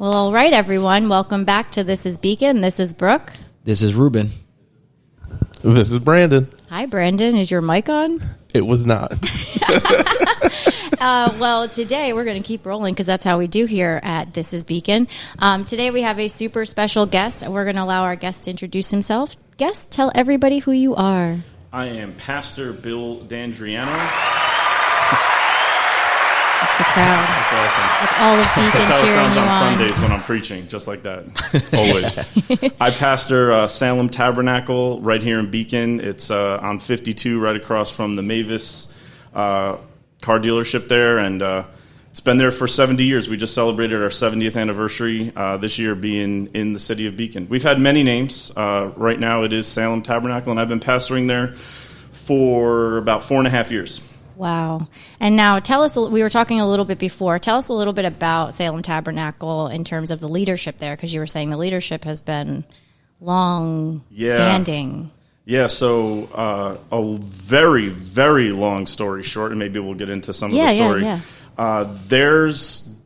Well, all right, everyone. Welcome back to This is Beacon. This is Brooke. This is Ruben. This is Brandon. Hi, Brandon. Is your mic on? It was not. Well, today we're going to keep rolling because that's how we do here at This is Beacon. Today we have a super special guest, and we're going to allow our guest to introduce himself. Guest, tell everybody who you are. I am Pastor Bill D'Andriano. That's the crowd. That's awesome. That's all of Beacon That's how it cheering sounds you on on. Sundays when I'm preaching, just like that. Always. I pastor Salem Tabernacle right here in Beacon. It's on 52, right across from the Mavis car dealership there, and it's been there for 70 years. We just celebrated our 70th anniversary this year being in the city of Beacon. We've had many names. Right now it is Salem Tabernacle, and I've been pastoring there for about 4.5 years. Wow. And now tell us, we were talking a little bit before, tell us a little bit about Salem Tabernacle in terms of the leadership there, because you were saying the leadership has been long-standing. Yeah, so a very, very long story short, and maybe we'll get into some of the story.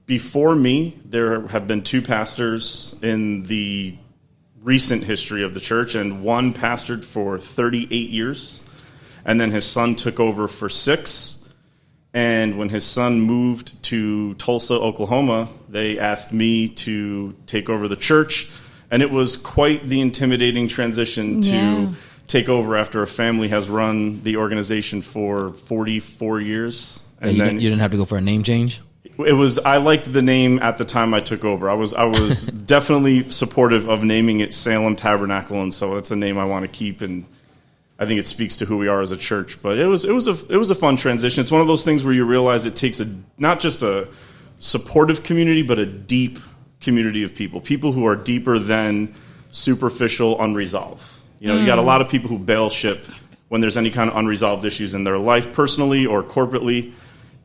Before me, there have been 2 pastors in the recent history of the church, and one pastored for 38 years, and then his son took over for 6. And when his son moved to Tulsa, Oklahoma, they asked me to take over the church, and it was quite the intimidating transition to take over after a family has run the organization for 44 years. And you then didn't have to go for a name change? it was. I liked the name at the time I took over. I was definitely supportive of naming it Salem Tabernacle, and so it's a name I want to keep, and I think it speaks to who we are as a church. But it was a fun transition. It's one of those things where you realize it takes not just a supportive community, but a deep community of people who are deeper than superficial unresolved. You got a lot of people who bail ship when there's any kind of unresolved issues in their life, personally or corporately.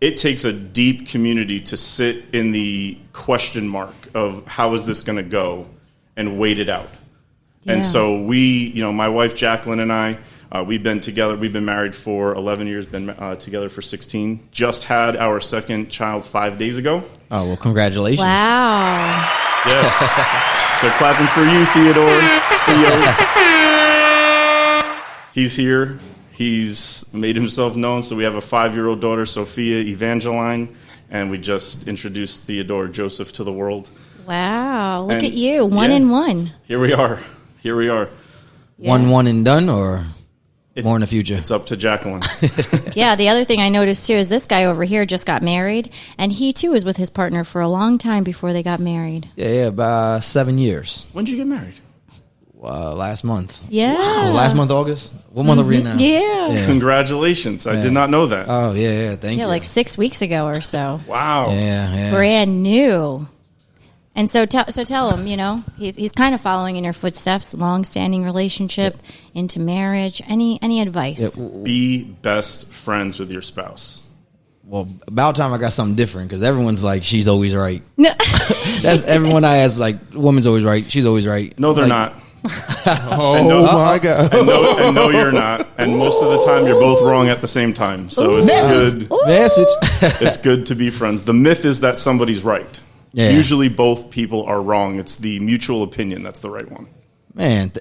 It takes a deep community to sit in the question mark of how is this going to go and wait it out. Yeah. And so my wife Jacqueline and I, we've been together. We've been married for 11 years, been together for 16. Just had our second child 5 days ago. Oh, well, congratulations. Wow. Yes. They're clapping for you, Theo. He's here. He's made himself known. So we have a 5-year-old daughter, Sophia Evangeline, and we just introduced Theodore Joseph to the world. Wow. Look at you. One and one. Here we are. Yeah. One and done, or more in the future? It's up to Jacqueline. Yeah, the other thing I noticed, too, is this guy over here just got married, and he, too, was with his partner for a long time before they got married. Yeah, about 7 years. When did you get married? Last month. Yeah. It was last month, August? What month are we in now? Yeah. Congratulations. I did not know that. Oh, yeah, thank you. Yeah, like 6 weeks ago or so. Wow. Yeah. Brand new. And so tell him, he's kind of following in your footsteps, long-standing relationship, into marriage. Any advice? Be best friends with your spouse. Well, about time I got something different, because everyone's like, she's always right. No. That's everyone I ask, like, woman's always right. She's always right. No, they're like, not. My God. And no, you're not. And most of the time, you're both wrong at the same time. So it's good. Message. It's good to be friends. The myth is that somebody's right. Yeah. Usually both people are wrong. It's the mutual opinion that's the right one. Man,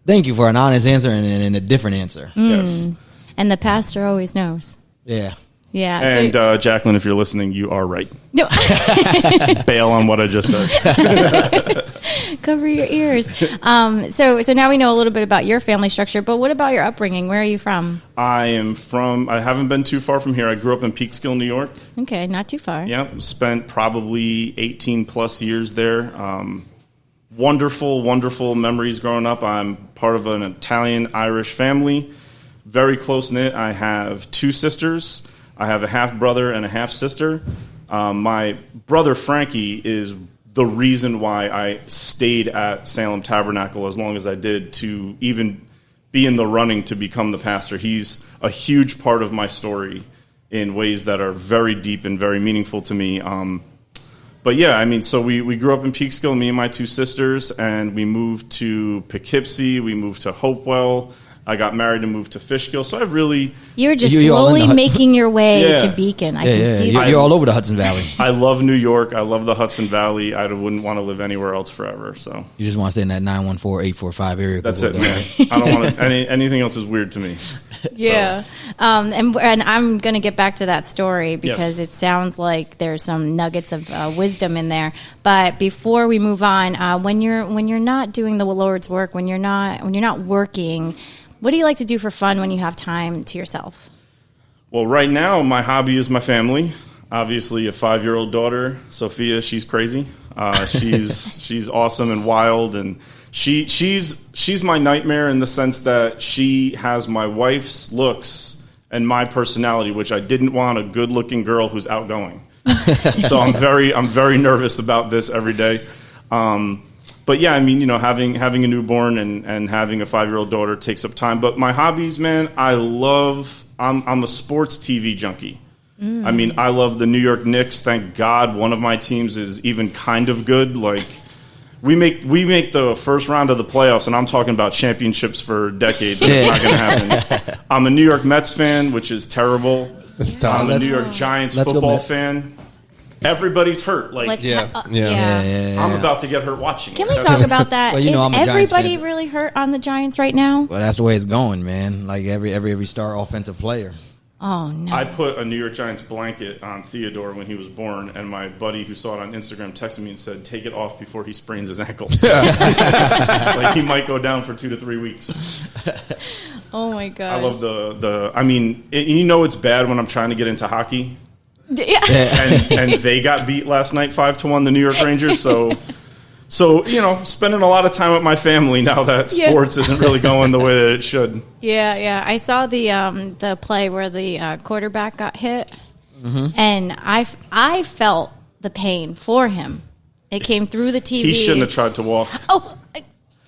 thank you for an honest answer and a different answer. Yes. And the pastor always knows. Yeah. Yeah. And Jacqueline, if you're listening, you are right. No. Bail on what I just said. Cover your ears. So now we know a little bit about your family structure, but what about your upbringing? Where are you from? I haven't been too far from here. I grew up in Peekskill, New York. Okay, not too far. Yeah, spent probably 18 plus years there. Wonderful, wonderful memories growing up. I'm part of an Italian-Irish family, very close-knit. I have 2 sisters. I have a half-brother and a half-sister. My brother, Frankie, is the reason why I stayed at Salem Tabernacle as long as I did to even be in the running to become the pastor. He's a huge part of my story in ways that are very deep and very meaningful to me. But yeah, so we grew up in Peekskill, me and my 2 sisters, and we moved to Poughkeepsie, we moved to Hopewell, I got married and moved to Fishkill. So I've really... You were just You all in slowly the making your way Yeah. to Beacon. I Yeah, can yeah. see You're, that. you're all over the Hudson Valley. I love New York. I love the Hudson Valley. I wouldn't want to live anywhere else forever. So You just want to stay in that 914-845 area. that's code it, there. man. I don't want to... anything else is weird to me. Yeah. And I'm going to get back to that story because Yes. it sounds like there's some nuggets of wisdom in there. But before we move on, when you're not doing the Lord's work, when you're not working, what do you like to do for fun when you have time to yourself? Well, right now, my hobby is my family. Obviously, a 5-year-old daughter, Sophia. She's crazy. She's awesome and wild, and she's my nightmare in the sense that she has my wife's looks and my personality, which I didn't want a good-looking girl who's outgoing. So I'm very nervous about this every day. But yeah, I mean, having a newborn and having a 5-year-old daughter takes up time. But my hobbies, man, I'm a sports TV junkie. I mean, I love the New York Knicks. Thank God one of my teams is even kind of good. Like, we make the first round of the playoffs, and I'm talking about championships for decades, and it's not going to happen. I'm a New York Mets fan, which is terrible. I'm a New York Giants football fan. Everybody's hurt. Yeah. I'm about to get hurt watching. Can we talk about that? Well, Is I'm a Giants everybody fan. really hurt on the Giants right now? Well, that's the way it's going, man. Like every star offensive player. Oh, no. I put a New York Giants blanket on Theodore when he was born, and my buddy who saw it on Instagram texted me and said, "Take it off before he sprains his ankle." Like, he might go down for 2 to 3 weeks. Oh, my God. I love the. I mean, it's bad when I'm trying to get into hockey, Yeah. and they got beat last night 5-1, the New York Rangers. So spending a lot of time with my family now that sports isn't really going the way that it should. Yeah. I saw the play where the quarterback got hit, and I felt the pain for him. It came through the TV. He shouldn't have tried to walk. Oh,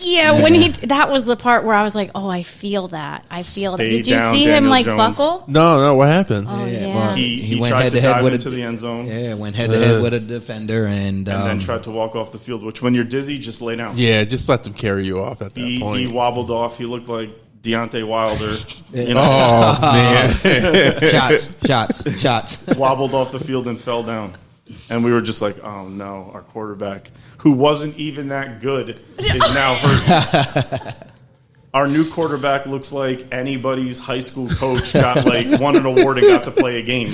yeah. When that was the part where I was like, oh, I feel that. Stay Did you down, see him Daniel like Jones. buckle? No, what happened? Oh, yeah. well, He went tried head to to head dive with into the end zone. Yeah, went head to head with a defender and then tried to walk off the field, which when you're dizzy, just lay down. Yeah, just let them carry you off at that He point. wobbled off. He looked like Deontay Wilder. Oh, man. shots. Wobbled off the field and fell down. And we were just like, oh, no, our quarterback, who wasn't even that good, is now hurt. Our new quarterback looks like anybody's high school coach won an award and got to play a game.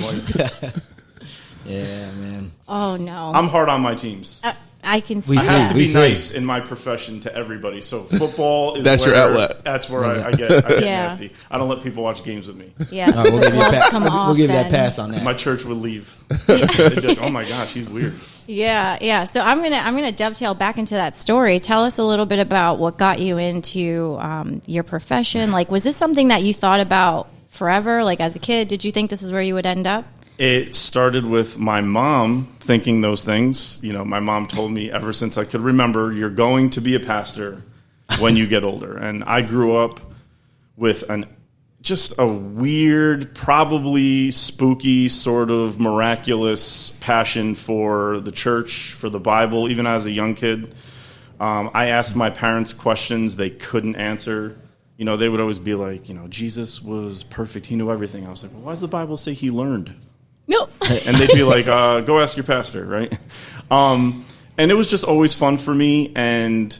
Yeah, man. Oh, no. I'm hard on my teams. I can see We I have that. to be nice in my profession to everybody. So football is That's your outlet. That's where I get Yeah. nasty. I don't let people watch games with me. Yeah. All right, we'll give you, Gloves come off we'll give you that then. pass on that. My church would leave. They'd be like, oh my gosh, he's weird. Yeah. So I'm gonna dovetail back into that story. Tell us a little bit about what got you into your profession. Like, was this something that you thought about forever? Like, as a kid, did you think this is where you would end up? It started with my mom thinking those things. My mom told me ever since I could remember, you're going to be a pastor when you get older. And I grew up with just a weird, probably spooky, sort of miraculous passion for the church, for the Bible, even as a young kid. I asked my parents questions they couldn't answer. They would always be like, Jesus was perfect. He knew everything. I was like, well, why does the Bible say he learned? No. And they'd be like, go ask your pastor, right? And it was just always fun for me. And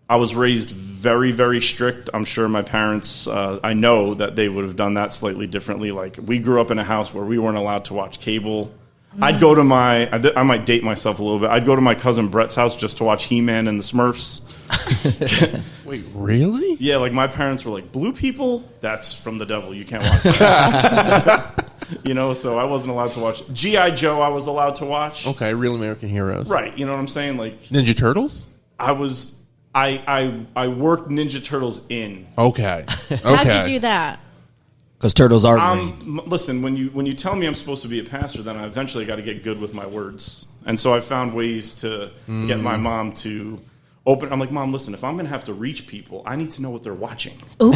I was raised very, very strict. I'm sure my parents, I know that they would have done that slightly differently. Like, we grew up in a house where we weren't allowed to watch cable. I'd go to I might date myself a little bit. I'd go to my cousin Brett's house just to watch He-Man and the Smurfs. Wait, really? Yeah, like, my parents were like, blue people? That's from the devil. You can't watch that. So I wasn't allowed to watch. G.I. Joe I was allowed to watch. Okay, Real American Heroes. Right, you know what I'm saying? Like, Ninja Turtles? I worked Ninja Turtles in. Okay. How'd you do that? Because turtles are green. Listen, when you tell me I'm supposed to be a pastor, then I eventually got to get good with my words. And so I found ways to get my mom to open. I'm like, Mom, listen, if I'm going to have to reach people, I need to know what they're watching. Ooh.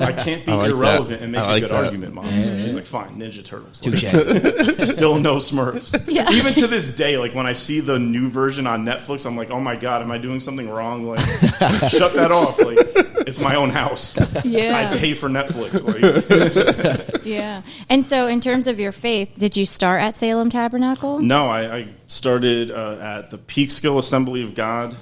I can't be like irrelevant that. and make I a like good that. argument, Mom. So she's like, fine, Ninja Turtles. Touche. Still no Smurfs. Yeah. Even to this day, like, when I see the new version on Netflix, I'm like, oh my God, am I doing something wrong? Like, shut that off. Like, It's my own house. Yeah. I pay for Netflix. Like, Yeah. And so, in terms of your faith, did you start at Salem Tabernacle? no, I started at the Peekskill Assembly of God.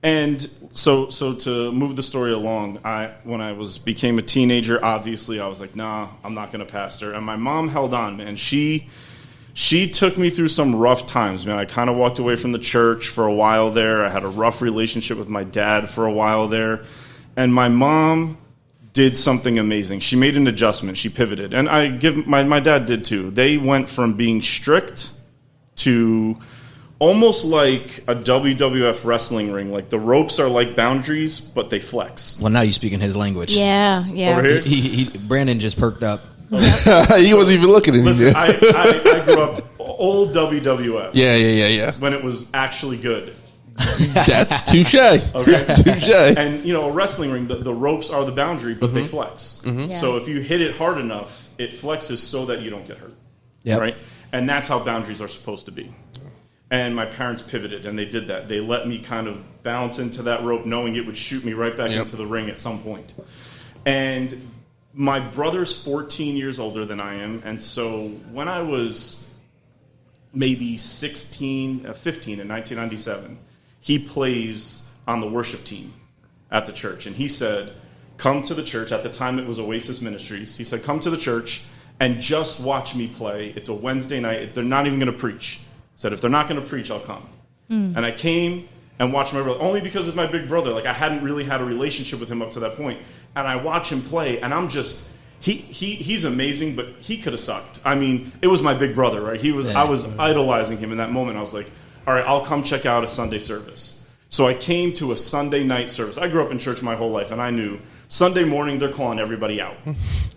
And so to move the story along, when I became a teenager, obviously I was like, nah, I'm not going to pastor. And my mom held on, man. She took me through some rough times, man. I kind of walked away from the church for a while there. I had a rough relationship with my dad for a while there. And my mom did something amazing. She made an adjustment. She pivoted. And my dad did too. They went from being strict to almost like a WWF wrestling ring. Like the ropes are like boundaries, but they flex. Well, now you speak in his language. Yeah. Over here? Brandon just perked up. He wasn't even looking at me. Listen, I grew up old WWF. Yeah. When it was actually good. Touche. Okay. Touche. And, a wrestling ring, the ropes are the boundary, but they flex. Yeah. So if you hit it hard enough, it flexes so that you don't get hurt. Yep. Right? And that's how boundaries are supposed to be. And my parents pivoted, and they did that. They let me kind of bounce into that rope, knowing it would shoot me right back into the ring at some point. And my brother's 14 years older than I am, and so when I was maybe 15 in 1997, he plays on the worship team at the church. And he said, come to the church. At the time, it was Oasis Ministries. He said, come to the church and just watch me play. It's a Wednesday night. They're not even going to preach. He said, if they're not going to preach, I'll come. And I came and watched my brother, only because of my big brother. Like, I hadn't really had a relationship with him up to that point. And I watch him play, and I'm just... He's amazing, but he could have sucked. I mean, it was my big brother, right? I was idolizing him in that moment. I was like, all right, I'll come check out a Sunday service. So I came to a Sunday night service. I grew up in church my whole life, and I knew Sunday morning they're calling everybody out.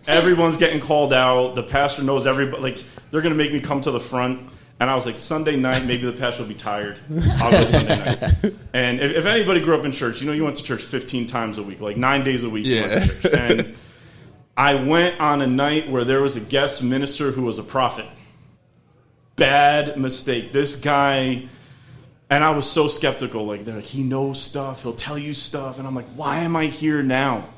Everyone's getting called out. The pastor knows everybody. Like, they're going to make me come to the front. And I was like, Sunday night, maybe the pastor will be tired. I'll go Sunday night. And if anybody grew up in church, you went to church 15 times a week, like 9 days a week you went to church. And I went on a night where there was a guest minister who was a prophet. Bad mistake. This guy, and I was so skeptical. Like, they're like, he knows stuff. He'll tell you stuff. And I'm like, why am I here now?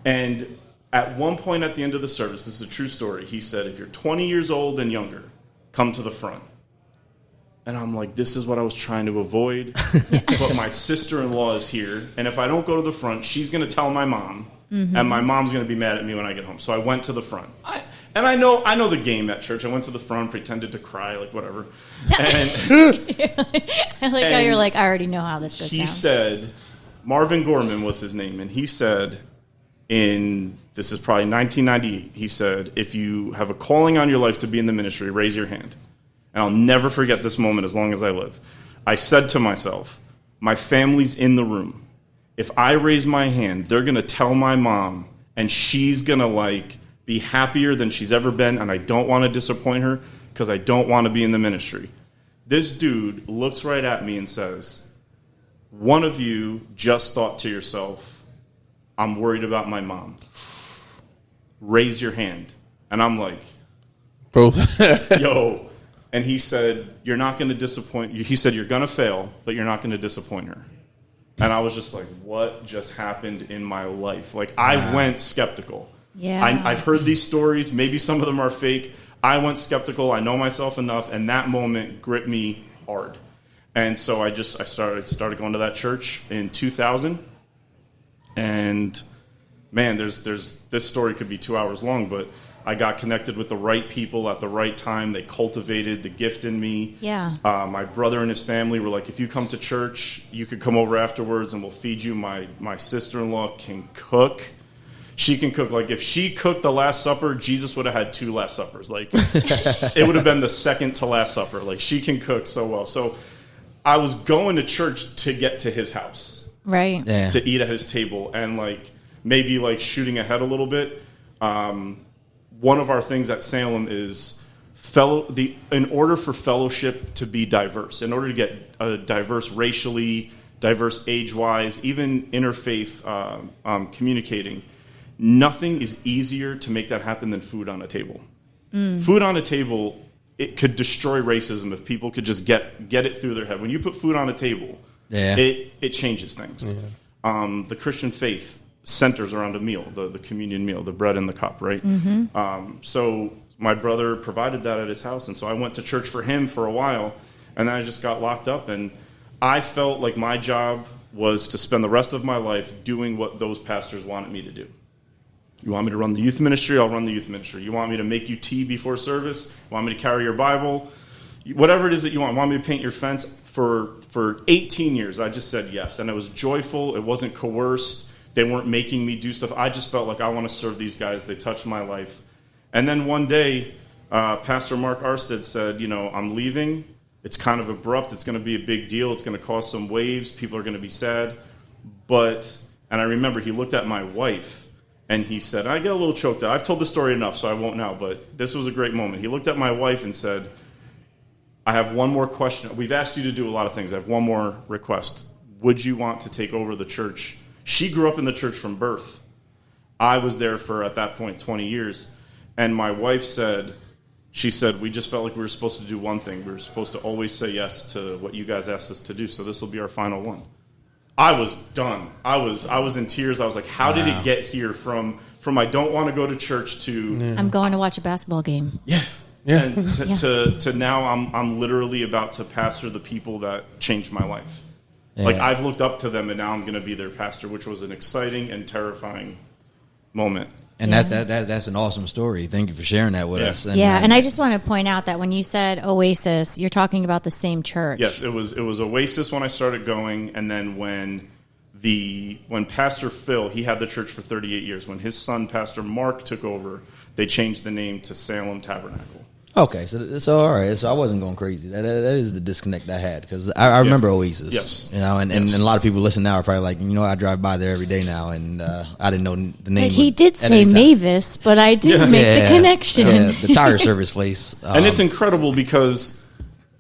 And at one point at the end of the service, this is a true story, he said, if you're 20 years old and younger, come to the front. And I'm like, this is what I was trying to avoid. But my sister-in-law is here. And if I don't go to the front, she's going to tell my mom. And my mom's going to be mad at me when I get home. So I went to the front. I know the game at church. I went to the front, pretended to cry, like whatever. And I like how you're like, I already know how this goes down. He said, Marvin Gorman was his name. And he said, this is probably 1998, he said, if you have a calling on your life to be in the ministry, raise your hand. And I'll never forget this moment as long as I live. I said to myself, my family's in the room. If I raise my hand, they're going to tell my mom, and she's going to be happier than she's ever been, and I don't want to disappoint her because I don't want to be in the ministry. This dude looks right at me and says, one of you just thought to yourself, I'm worried about my mom. Raise your hand. And I'm like, Both. yo. And he said, you're not going to disappoint. He said, you're going to fail, but you're not going to disappoint her. And I was just like, what just happened in my life? Like, I went skeptical. Yeah. I've heard these stories. Maybe some of them are fake. I went skeptical. I know myself enough. And that moment gripped me hard. And so I started going to that church in 2000. And, man, this story could be 2 hours long, but I got connected with the right people at the right time. They cultivated the gift in me. Yeah. My brother and his family were like, if you come to church, you could come over afterwards and we'll feed you. My sister-in-law can cook. She can cook. Like, if she cooked the Last Supper, Jesus would have had 2 Last Suppers. Like, it would have been the second to Last Supper. Like, she can cook so well. So I was going to church to get to his house. Right. Yeah. To eat at his table and, maybe, shooting ahead a little bit. One of our things at Salem is in order for fellowship to be diverse, in order to get diverse racially, diverse age-wise, even interfaith communicating, nothing is easier to make that happen than food on a table. Food on a table, it could destroy racism if people could just get it through their head. When you put food on a table, it changes things. the Christian faith centers around a meal, the communion meal, the bread and the cup, right? So my brother provided that at his house, and so I went to church for him for a while, and then I just got locked up, and I felt like my job was to spend the rest of my life doing what those pastors wanted me to do. You want me to run the youth ministry? I'll run the youth ministry. You want me to make you tea before service? You want me to carry your Bible? Whatever it is that you want me to paint your fence? For 18 years, I just said yes, and it was joyful. It wasn't coerced. They weren't making me do stuff. I just felt like I want to serve these guys. They touched my life. And then one day, Pastor Mark Arstead said, I'm leaving. It's kind of abrupt. It's going to be a big deal. It's going to cause some waves. People are going to be sad. And I remember he looked at my wife, and he said, I get a little choked up. I've told the story enough, so I won't now, but this was a great moment. He looked at my wife and said, I have one more question. We've asked you to do a lot of things. I have one more request. Would you want to take over the church? She grew up in the church from birth. I was there for, at that point, 20 years. And my wife said, we just felt like we were supposed to do one thing. We were supposed to always say yes to what you guys asked us to do, so this will be our final one. I was done. I was in tears. I was like, how did it get here from I don't want to go to church to... I'm going to watch a basketball game. Yeah. And to now I'm literally about to pastor the people that changed my life. Yeah. Like, I've looked up to them, and now I'm going to be their pastor, which was an exciting and terrifying moment. And that's an awesome story. Thank you for sharing that with us. And I just want to point out that when you said Oasis, you're talking about the same church. Yes, it was Oasis when I started going, and then when Pastor Phil, he had the church for 38 years. When his son, Pastor Mark, took over, they changed the name to Salem Tabernacle. Okay, so all right, so I wasn't going crazy. That is the disconnect I had, because I remember Oasis. Yes, and a lot of people listen now are probably like, I drive by there every day now, and I didn't know the name. But he did say Mavis, but I didn't make the connection. Yeah, the tire service place, and it's incredible because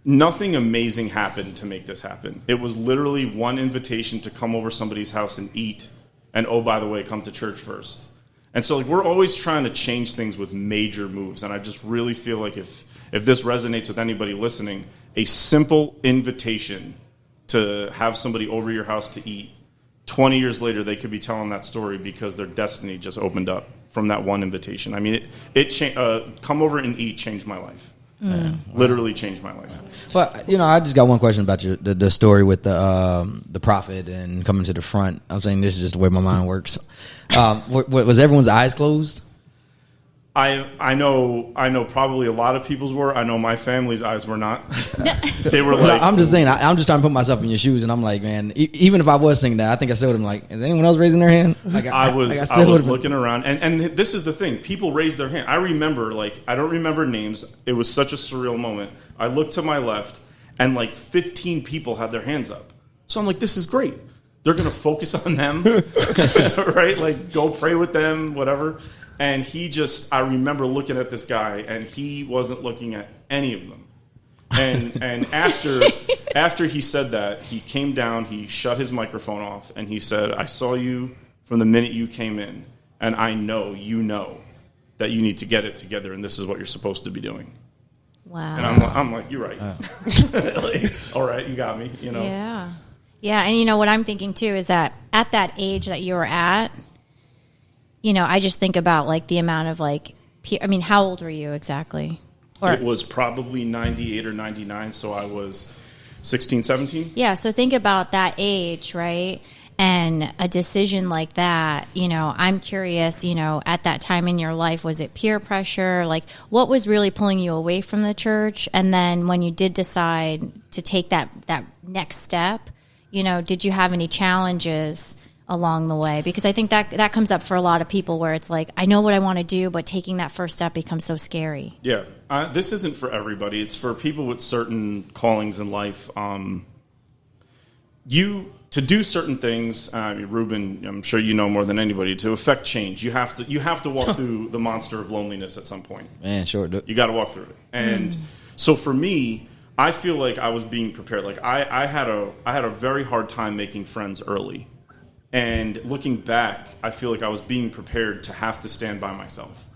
nothing amazing happened to make this happen. It was literally one invitation to come over somebody's house and eat, and oh, by the way, come to church first. And so, we're always trying to change things with major moves, and I just really feel like if this resonates with anybody listening, a simple invitation to have somebody over your house to eat, 20 years later, they could be telling that story because their destiny just opened up from that one invitation. I mean, come over and eat changed my life. Literally changed my life. But I just got one question about the story with the prophet and coming to the front. I'm saying this is just the way my mind works. Was everyone's eyes closed? I know probably a lot of people's were. I know my family's eyes were not. They were like... I'm just saying, I'm just trying to put myself in your shoes, and I'm like, man, even if I was singing that, I think I still would have been like, is anyone else raising their hand? I was looking around, and this is the thing. People raised their hand. I remember, I don't remember names. It was such a surreal moment. I looked to my left, and 15 people had their hands up. So I'm like, this is great. They're going to focus on them, right? Go pray with them, whatever. And I remember looking at this guy, and he wasn't looking at any of them. And after he said that, he came down, he shut his microphone off, and he said, I saw you from the minute you came in, and I know you know that you need to get it together, and this is what you're supposed to be doing. Wow. And I'm like, you're right. All right, you got me, Yeah. Yeah, and what I'm thinking, too, is that at that age that you were at, I just think about, the amount of, how old were you exactly? It was probably 98 or 99, so I was 16, 17. Yeah, so think about that age, right? And a decision like that, I'm curious, at that time in your life, was it peer pressure? What was really pulling you away from the church? And then when you did decide to take that next step, did you have any challenges along the way? Because I think that comes up for a lot of people where it's like, I know what I want to do, but taking that first step becomes so scary. Yeah. This isn't for everybody. It's for people with certain callings in life. To do certain things, Ruben, I'm sure you know more than anybody, to affect change, you have to walk through the monster of loneliness at some point. Man, sure. You got to walk through it. And so for me, I feel like I was being prepared. I had a very hard time making friends early. And looking back, I feel like I was being prepared to have to stand by myself.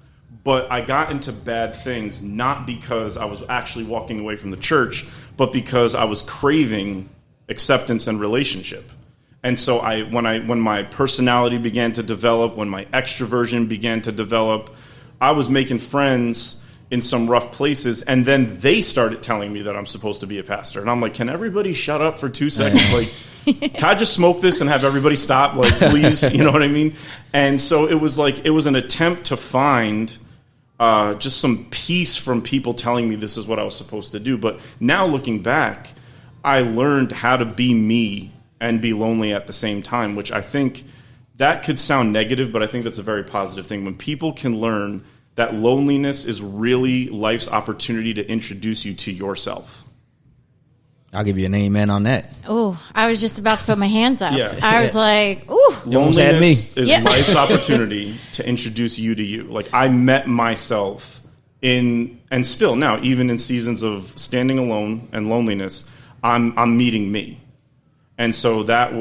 But I got into bad things not because I was actually walking away from the church, but because I was craving acceptance and relationship. And so when my personality began to develop, when my extroversion began to develop, I was making friends in some rough places, and then they started telling me that I'm supposed to be a pastor. And I'm like, can everybody shut up for 2 seconds? Like, can I just smoke this and have everybody stop? Like, please, you know what I mean? And so it was an attempt to find just some peace from people telling me this is what I was supposed to do. But now looking back, I learned how to be me and be lonely at the same time, which I think that could sound negative, but I think that's a very positive thing. When people can learn that loneliness is really life's opportunity to introduce you to yourself. I'll give you an amen on that. Oh, I was just about to put my hands up. Yeah. I was like, ooh. Loneliness is life's opportunity to introduce you to you. Like, I met myself and still now, even in seasons of standing alone and loneliness, I'm meeting me. And so that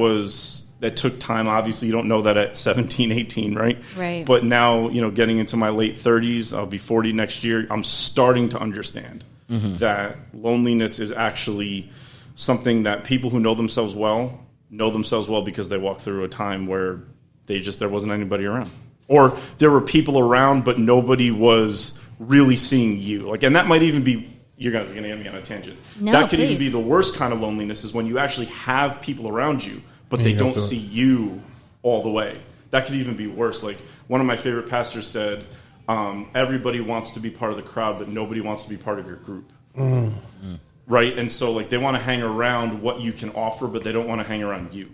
took time. Obviously, you don't know that at 17, 18, right? Right. But now, getting into my late 30s, I'll be 40 next year, I'm starting to understand that loneliness is actually something that people who know themselves well because they walked through a time where there wasn't anybody around. Or there were people around, but nobody was really seeing you. Like, and that might even be, you guys are going to get me on a tangent. No, that could please. even be the worst kind of loneliness, is when you actually have people around you, but they don't see you all the way. That could even be worse. Like, one of my favorite pastors said, everybody wants to be part of the crowd, but nobody wants to be part of your group. Right? And so, like, they want to hang around what you can offer, but they don't want to hang around you.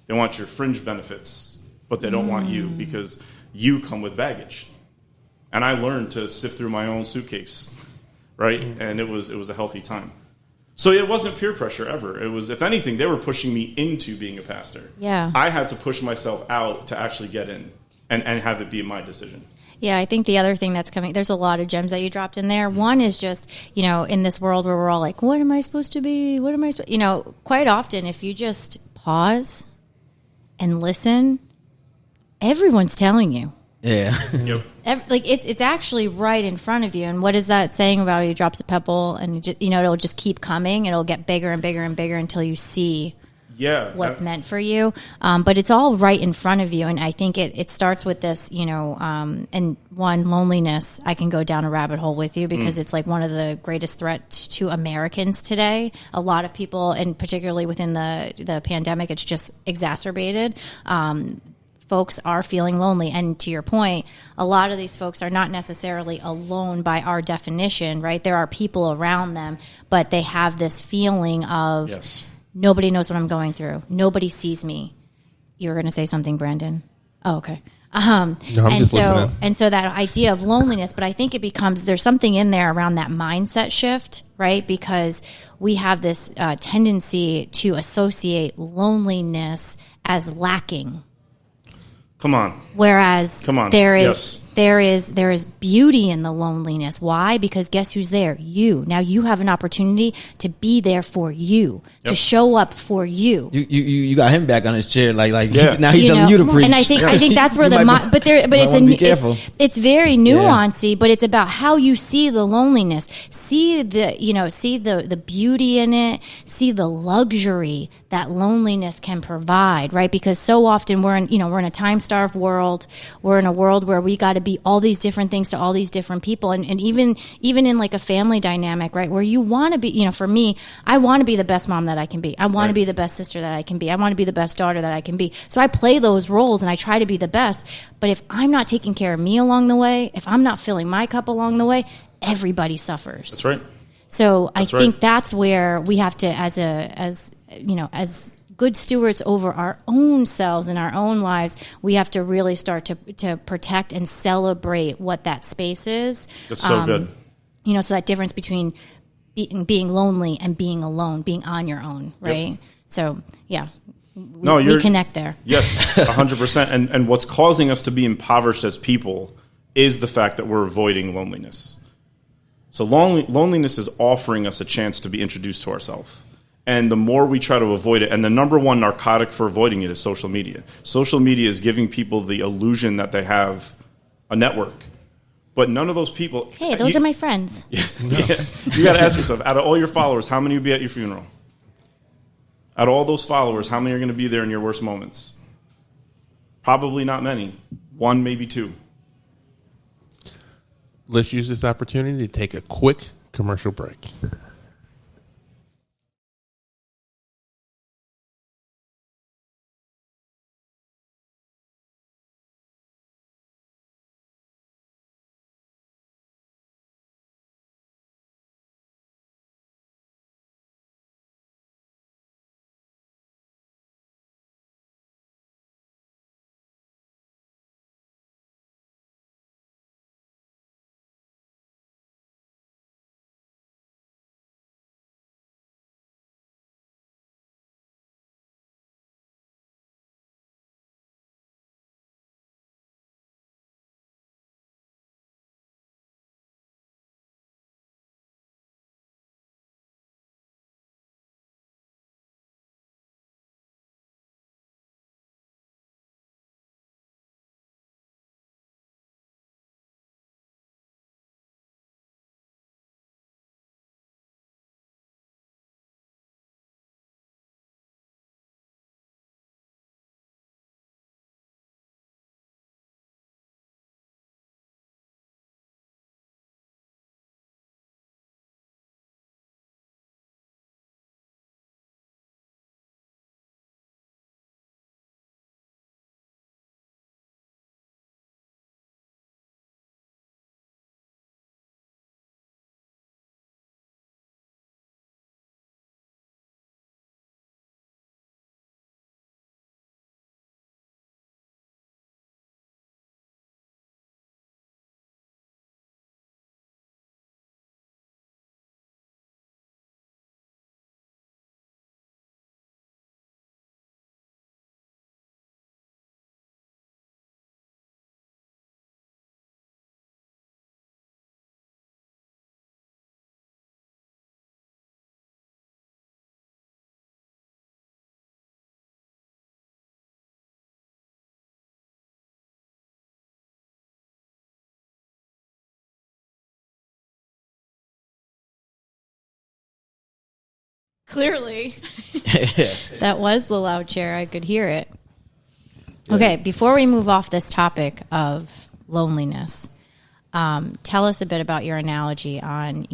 They want your fringe benefits, but they don't want you, because you come with baggage. And I learned to sift through my own suitcase, right? And it was a healthy time. So it wasn't peer pressure ever. It was, if anything, they were pushing me into being a pastor. Yeah. I had to push myself out to actually get in and have it be my decision. Yeah, I think the other thing that's coming, there's a lot of gems that you dropped in there. One is just, in this world where we're all like, what am I supposed to be? What am I supposed, quite often, if you just pause and listen, everyone's telling you. Yeah. Yep. It's actually right in front of you. And what is that saying about he drops a pebble and it'll just keep coming. It'll get bigger and bigger and bigger until you see what's meant for you. But it's all right in front of you. And I think it starts with this, and one, loneliness. I can go down a rabbit hole with you because it's like one of the greatest threats to Americans today. A lot of people, and particularly within the pandemic, it's just exacerbated. Folks are feeling lonely. And to your point, a lot of these folks are not necessarily alone by our definition, right? There are people around them, but they have this feeling of nobody knows what I'm going through. Nobody sees me. You were going to say something, Brandon? Oh, okay. No, I'm just listening. And so that idea of loneliness, but I think there's something in there around that mindset shift, right? Because we have this tendency to associate loneliness as lacking. Come on. Whereas there is Yes. there is beauty in the loneliness. Why? Because guess who's there? You. Now you have an opportunity to be there for you, to show up for you. You got him back on his chair, like Yeah. now he's telling you to preach. And I think that's where it's very nuancey, but it's about how you see the loneliness, see the beauty in it, see the luxury that loneliness can provide, right? Because so often we're in a time-starved world. We're in a world where we got to be all these different things to all these different people, and even in like a family dynamic, right, where you want to be. For me, I want to be the best mom that I can be. I want to be the best sister that I can be. I want to be the best daughter that I can be. So I play those roles and I try to be the best. But if I'm not taking care of me along the way, if I'm not filling my cup along the way, everybody suffers. That's right. So I think that's where we have to, as good stewards over our own selves and our own lives, we have to really start to protect and celebrate what that space is. That's so good. So that difference between being lonely and being alone, being on your own, right? Yep. So, yeah, we connect there. Yes, 100%. And what's causing us to be impoverished as people is the fact that we're avoiding loneliness. So loneliness is offering us a chance to be introduced to ourselves. And the more we try to avoid it, and the number one narcotic for avoiding it is social media. Social media is giving people the illusion that they have a network. But none of those people... Hey, those are my friends. Yeah. You got to ask yourself, out of all your followers, how many would be at your funeral? Out of all those followers, how many are going to be there in your worst moments? Probably not many. One, maybe two. Let's use this opportunity to take a quick commercial break. Clearly. That was the loud chair. I could hear it. Okay, before we move off this topic of loneliness, tell us a bit about your analogy on,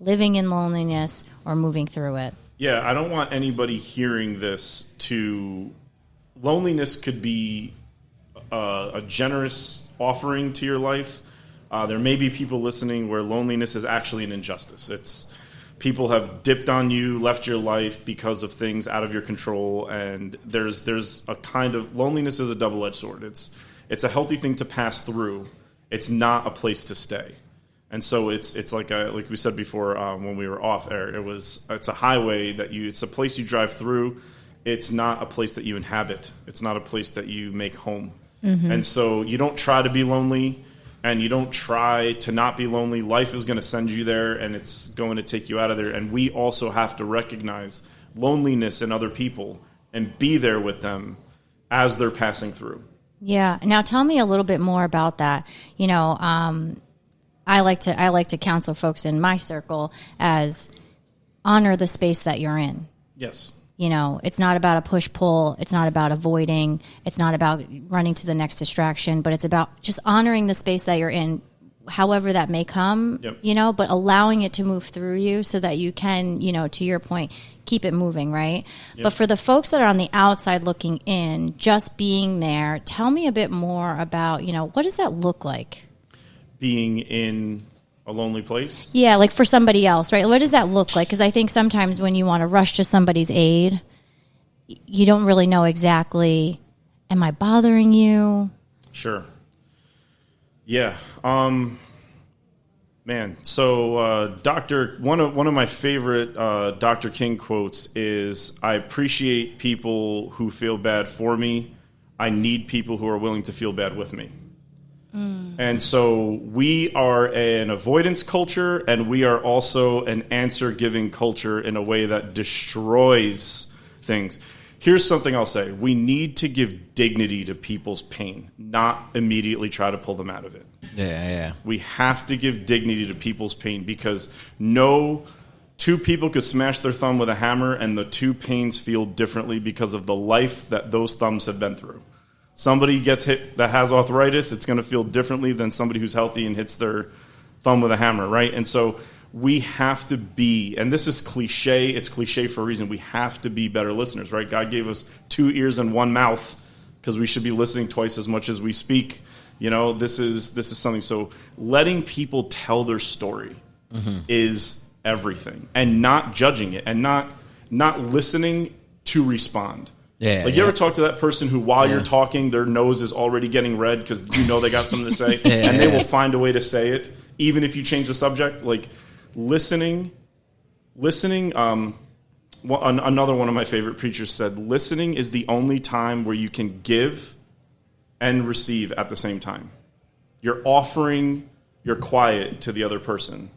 living in loneliness or moving through it. Yeah, I don't want anybody hearing this loneliness could be a generous offering to your life. There may be people listening where loneliness is actually an injustice. People have dipped on you, left your life because of things out of your control, and there's a kind of loneliness is a double-edged sword. It's a healthy thing to pass through. It's not a place to stay, and so it's like we said before when we were off air. It's a highway it's a place you drive through. It's not a place that you inhabit. It's not a place that you make home, and so you don't try to be lonely. And you don't try to not be lonely. Life is going to send you there, and it's going to take you out of there. And we also have to recognize loneliness in other people and be there with them as they're passing through. Yeah. Now, tell me a little bit more about that. I like to counsel folks in my circle as honor the space that you're in. Yes. It's not about a push-pull. It's not about avoiding. It's not about running to the next distraction, but it's about just honoring the space that you're in, however that may come, but allowing it to move through you so that you can, to your point, keep it moving, right? Yep. But for the folks that are on the outside looking in, just being there, tell me a bit more about, what does that look like? Being in a lonely place? Yeah, like for somebody else, right? What does that look like? Because I think sometimes when you want to rush to somebody's aid, you don't really know exactly, am I bothering you? Sure. Yeah. Man, so one of my favorite Dr. King quotes is, I appreciate people who feel bad for me. I need people who are willing to feel bad with me. And so we are an avoidance culture, and we are also an answer-giving culture in a way that destroys things. Here's something I'll say. We need to give dignity to people's pain, not immediately try to pull them out of it. Yeah. We have to give dignity to people's pain because no Two people could smash their thumb with a hammer, and the two pains feel differently because of the life that those thumbs have been through. Somebody gets hit that has arthritis, it's going to feel differently than somebody who's healthy and hits their thumb with a hammer, right? And so we have to be, and this is cliche, it's cliche for a reason, we have to be better listeners, right? God gave us 2 ears and 1 mouth because we should be listening twice as much as we speak. You know, this is something. So letting people tell their story is everything, and not judging it, and not listening to respond. Yeah, like you ever talk to that person who, while you're talking, their nose is already getting red because you know they got something to say, and they will find a way to say it, even if you change the subject. Like listening. Another one of my favorite preachers said, "Listening is the only time where you can give and receive at the same time. You're offering your quiet to the other person,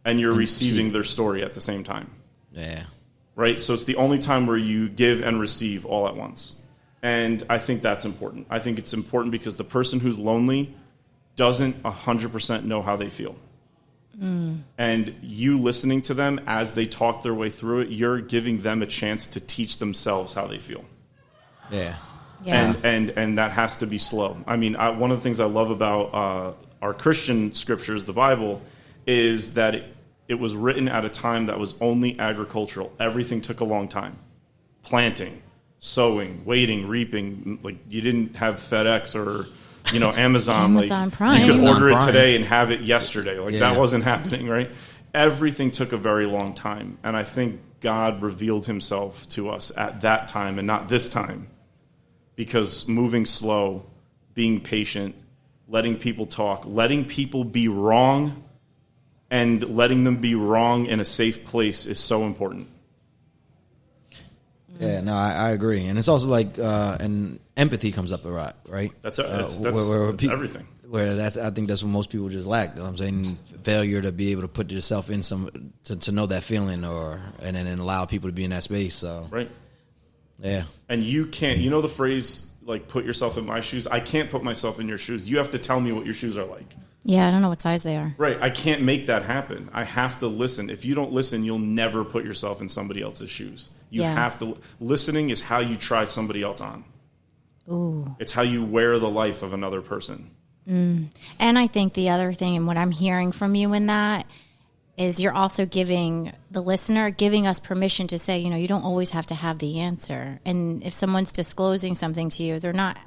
and you're receiving their story at the same time." Yeah. Right? So it's the only time where you give and receive all at once. And I think that's important. I think it's important because the person who's lonely doesn't 100% know how they feel. And you listening to them as they talk their way through it, you're giving them a chance to teach themselves how they feel. Yeah. Yeah. And that has to be slow. I mean, one of the things I love about our Christian scriptures, the Bible, is that it was written at a time that was only agricultural. Everything took a long time. Planting, sowing, waiting, reaping. Like, you didn't have FedEx or Amazon. Amazon Prime. You could order it Prime. today and have it yesterday. Like, that wasn't happening, right? Everything took a very long time. And I think God revealed himself to us at that time and not this time. Because moving slow, being patient, letting people talk, letting people be wrong, and letting them be wrong in a safe place is so important. Yeah, no, I agree. And it's also like, and empathy comes up a lot, right? That's Where everything. Where I think that's what most people just lack. You know what I'm saying? Failure to be able to put yourself in to know that feeling, and then allow people to be in that space. So Right. Yeah. And you can't, the phrase, like, put yourself in my shoes? I can't put myself in your shoes. You have to tell me what your shoes are like. Yeah, I don't know what size they are. Right. I can't make that happen. I have to listen. If you don't listen, you'll never put yourself in somebody else's shoes. You have to. Listening is how you try somebody else on. Ooh. It's how you wear the life of another person. And I think the other thing, and what I'm hearing from you in that, is you're also giving the listener, giving us permission to say, you don't always have to have the answer. And if someone's disclosing something to you, they're not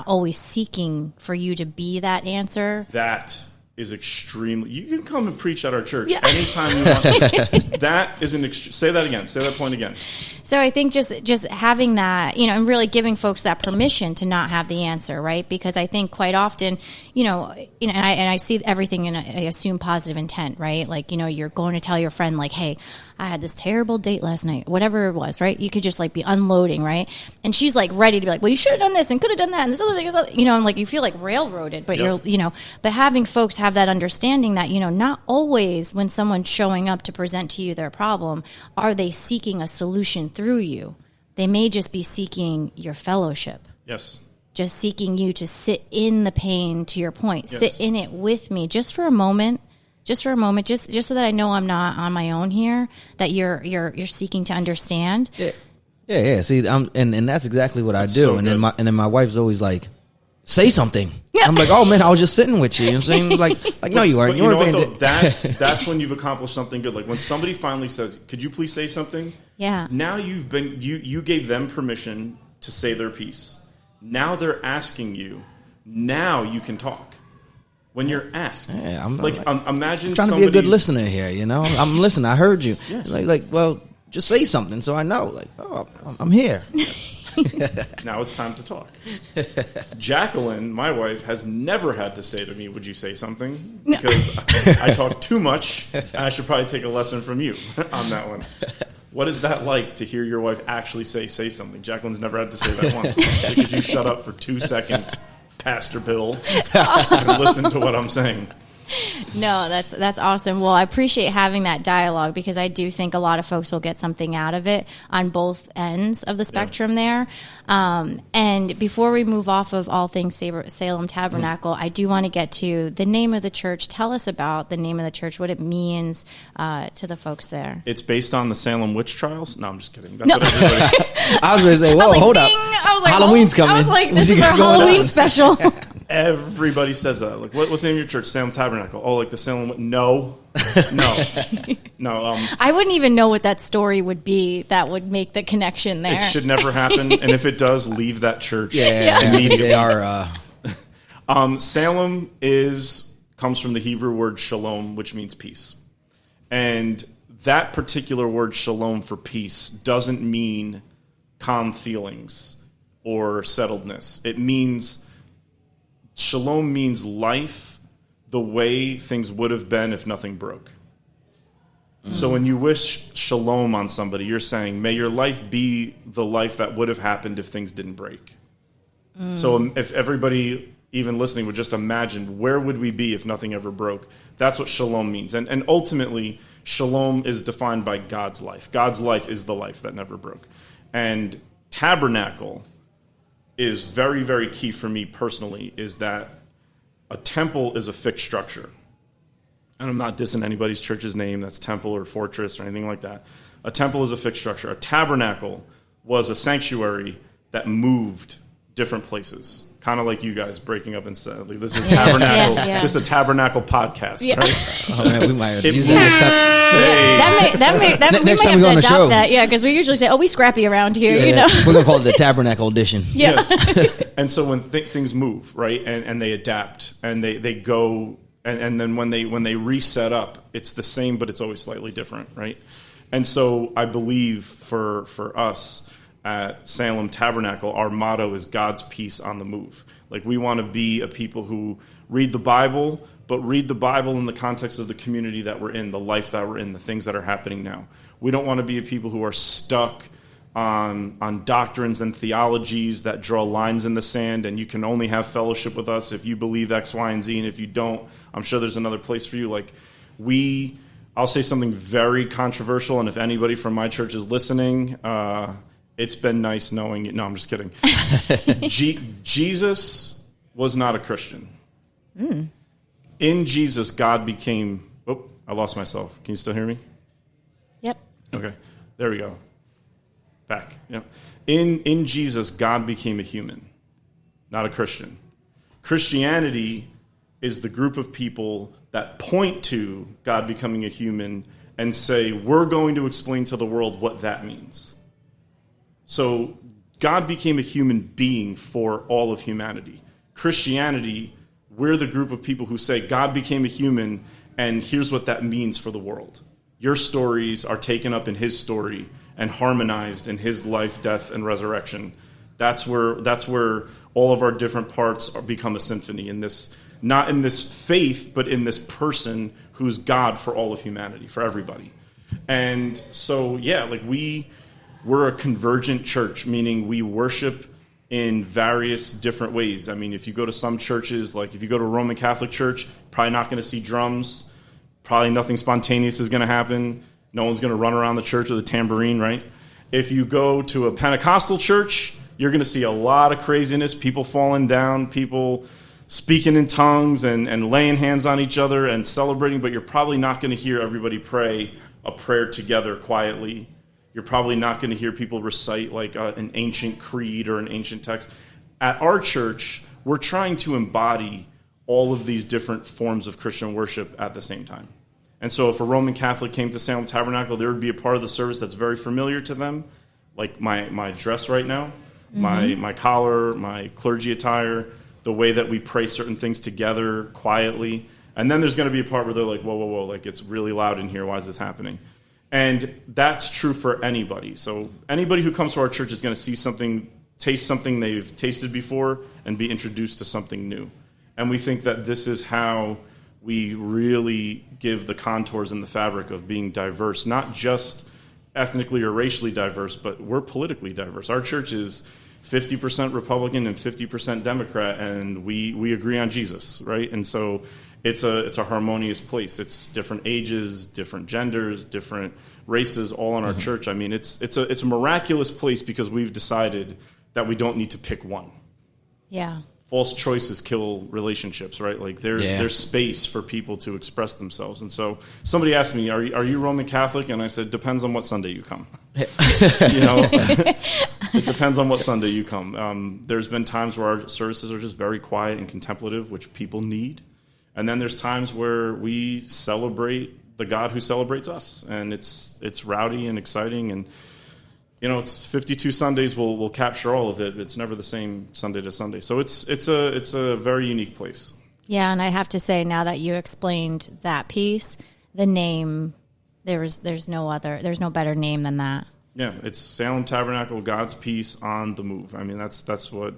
always seeking for you to be that answer. That is extremely. You can come and preach at our church anytime you want to. That is say that again. Say that point again. So I think just having that, and really giving folks that permission to not have the answer, right? Because I think quite often, and I see everything in I assume positive intent, right? Like, you're going to tell your friend, like, hey, I had this terrible date last night, whatever it was, right? You could just like be unloading, right? And she's like ready to be like, well, you should have done this and could have done that, and this other thing is, and like you feel like railroaded, but you're, but having folks have that understanding that, not always when someone's showing up to present to you their problem, are they seeking a solution through you. They may just be seeking your fellowship. Yes. Just seeking you to sit in the pain, to your point. Yes. Sit in it with me just for a moment. Just so that I know I'm not on my own here, that you're seeking to understand. Yeah. See, and that's exactly what I do. So and then my wife's always like, say something. Yeah. I'm like, oh man, I was just sitting with you. You know what I'm saying? Like no, you aren't. But you know what though? That's when you've accomplished something good. Like when somebody finally says, "Could you please say something?" Yeah. Now you gave them permission to say their piece. Now they're asking you. Now you can talk. When you're asked, imagine I'm trying to be a good listener here. I'm listening. I heard you. Yes. Well, just say something so I know. Like, oh, I'm here. Now it's time to talk. Jacqueline, my wife, has never had to say to me, "Would you say something?" Because I talk too much, and I should probably take a lesson from you on that one. What is that like to hear your wife actually say something? Jacqueline's never had to say that once. Like, could you shut up for 2 seconds, Pastor Bill, and listen to what I'm saying? No, that's awesome. Well, I appreciate having that dialogue because I do think a lot of folks will get something out of it on both ends of the spectrum there. And before we move off of all things Salem Tabernacle, I do want to get to the name of the church. Tell us about the name of the church, what it means to the folks there. It's based on the Salem witch trials. No, I'm just kidding. That's No. what everybody. I was going to say, whoa, hold up. I was like, Halloween's coming. I was like, this What is you our got going Halloween on? special. Everybody says that. Like, what's the name of your church? Salem Tabernacle. Oh, like the Salem. No. I wouldn't even know what that story would be that would make the connection there. It should never happen. And if it does, leave that church Yeah, immediately. they are. Salem comes from the Hebrew word shalom, which means peace. And that particular word shalom for peace doesn't mean calm feelings or settledness. It means, shalom means life the way things would have been if nothing broke. So when you wish shalom on somebody, you're saying, may your life be the life that would have happened if things didn't break. So if everybody, even listening, would just imagine, where would we be if nothing ever broke? That's what shalom means. And ultimately, shalom is defined by God's life. God's life is the life that never broke. And tabernacle is very, very key for me personally, is that a temple is a fixed structure. And I'm not dissing anybody's church's name, that's temple or fortress or anything like that. A temple is a fixed structure. A tabernacle was a sanctuary that moved different places. Kind of like you guys breaking up and saying, like, this is tabernacle. Yeah. This is a tabernacle podcast, right? Oh, man, we might have It used that. We Next may time we have go to on the show. adopt that, because we usually say, "Oh, we scrappy around here," you know. We're going to call it the Tabernacle Edition. Yeah. Yes. And so when things move, right, and they adapt, and they go, and then when they reset up, it's the same, but it's always slightly different, right? And so I believe for us at Salem Tabernacle, our motto is God's peace on the move. Like, we want to be a people who read the Bible, but read the Bible in the context of the community that we're in, the life that we're in, the things that are happening now. We don't want to be a people who are stuck on doctrines and theologies that draw lines in the sand, and you can only have fellowship with us if you believe X, Y, and Z, and if you don't, I'm sure there's another place for you. Like, I'll say something very controversial, and if anybody from my church is listening, it's been nice knowing you. No, I'm just kidding. Jesus was not a Christian. In Jesus, God became... Oh, I lost myself. Can you still hear me? Yep. Okay, there we go. Back. Yep. In Jesus, God became a human, not a Christian. Christianity is the group of people that point to God becoming a human and say, we're going to explain to the world what that means. So God became a human being for all of humanity. Christianity, we're the group of people who say God became a human, and here's what that means for the world. Your stories are taken up in his story and harmonized in his life, death, and resurrection. That's where all of our different parts become a symphony in this, not in this faith, but in this person who's God for all of humanity, for everybody. And so, yeah, like we're a convergent church, meaning we worship in various different ways. I mean, if you go to some churches, like if you go to a Roman Catholic church, probably not going to see drums. Probably nothing spontaneous is going to happen. No one's going to run around the church with a tambourine, right? If you go to a Pentecostal church, you're going to see a lot of craziness, people falling down, people speaking in tongues and laying hands on each other and celebrating, but you're probably not going to hear everybody pray a prayer together quietly. You're probably not going to hear people recite like an ancient creed or an ancient text. At our church, we're trying to embody all of these different forms of Christian worship at the same time. And so if a Roman Catholic came to Salem Tabernacle, there would be a part of the service that's very familiar to them, like my dress right now, my collar, my clergy attire, the way that we pray certain things together quietly. And then there's going to be a part where they're like, whoa, like it's really loud in here. Why is this happening? And that's true for anybody. So anybody who comes to our church is going to see something, taste something they've tasted before, and be introduced to something new. And we think that this is how we really give the contours and the fabric of being diverse, not just ethnically or racially diverse, but we're politically diverse. Our church is 50% Republican and 50% Democrat, and we agree on Jesus, right? And so it's a harmonious place. It's different ages, different genders, different races, all in our church. I mean, it's a miraculous place because we've decided that we don't need to pick one. Yeah. False choices kill relationships, right? Like there's space for people to express themselves. And so somebody asked me, are you Roman Catholic? And I said, depends on what Sunday you come. It depends on what Sunday you come. There's been times where our services are just very quiet and contemplative, which people need. And then there's times where we celebrate the God who celebrates us. And it's rowdy and exciting, and it's 52 Sundays will capture all of it. It's never the same Sunday to Sunday. So it's a very unique place. Yeah, and I have to say, now that you explained that piece, the name, there's no better name than that. Yeah, it's Salem Tabernacle, God's Peace on the Move. I mean, that's what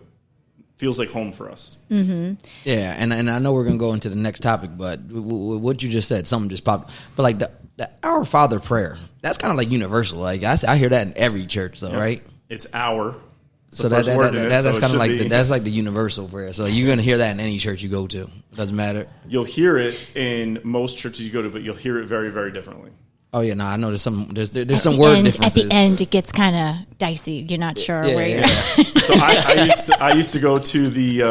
feels like home for us. Mm-hmm. Yeah, and I know we're going to go into the next topic, but what you just said, something just popped. But like the Our Father prayer, that's kind of like universal. Like I hear that in every church, though, right? It's our. So that's kind of like that's like the universal prayer. So you're going to hear that in any church you go to. It doesn't matter. You'll hear it in most churches you go to, but you'll hear it very, very differently. Oh yeah, no, I know there's some word differences. At the end, it gets kind of dicey. You're not sure where you're. So I used to go to the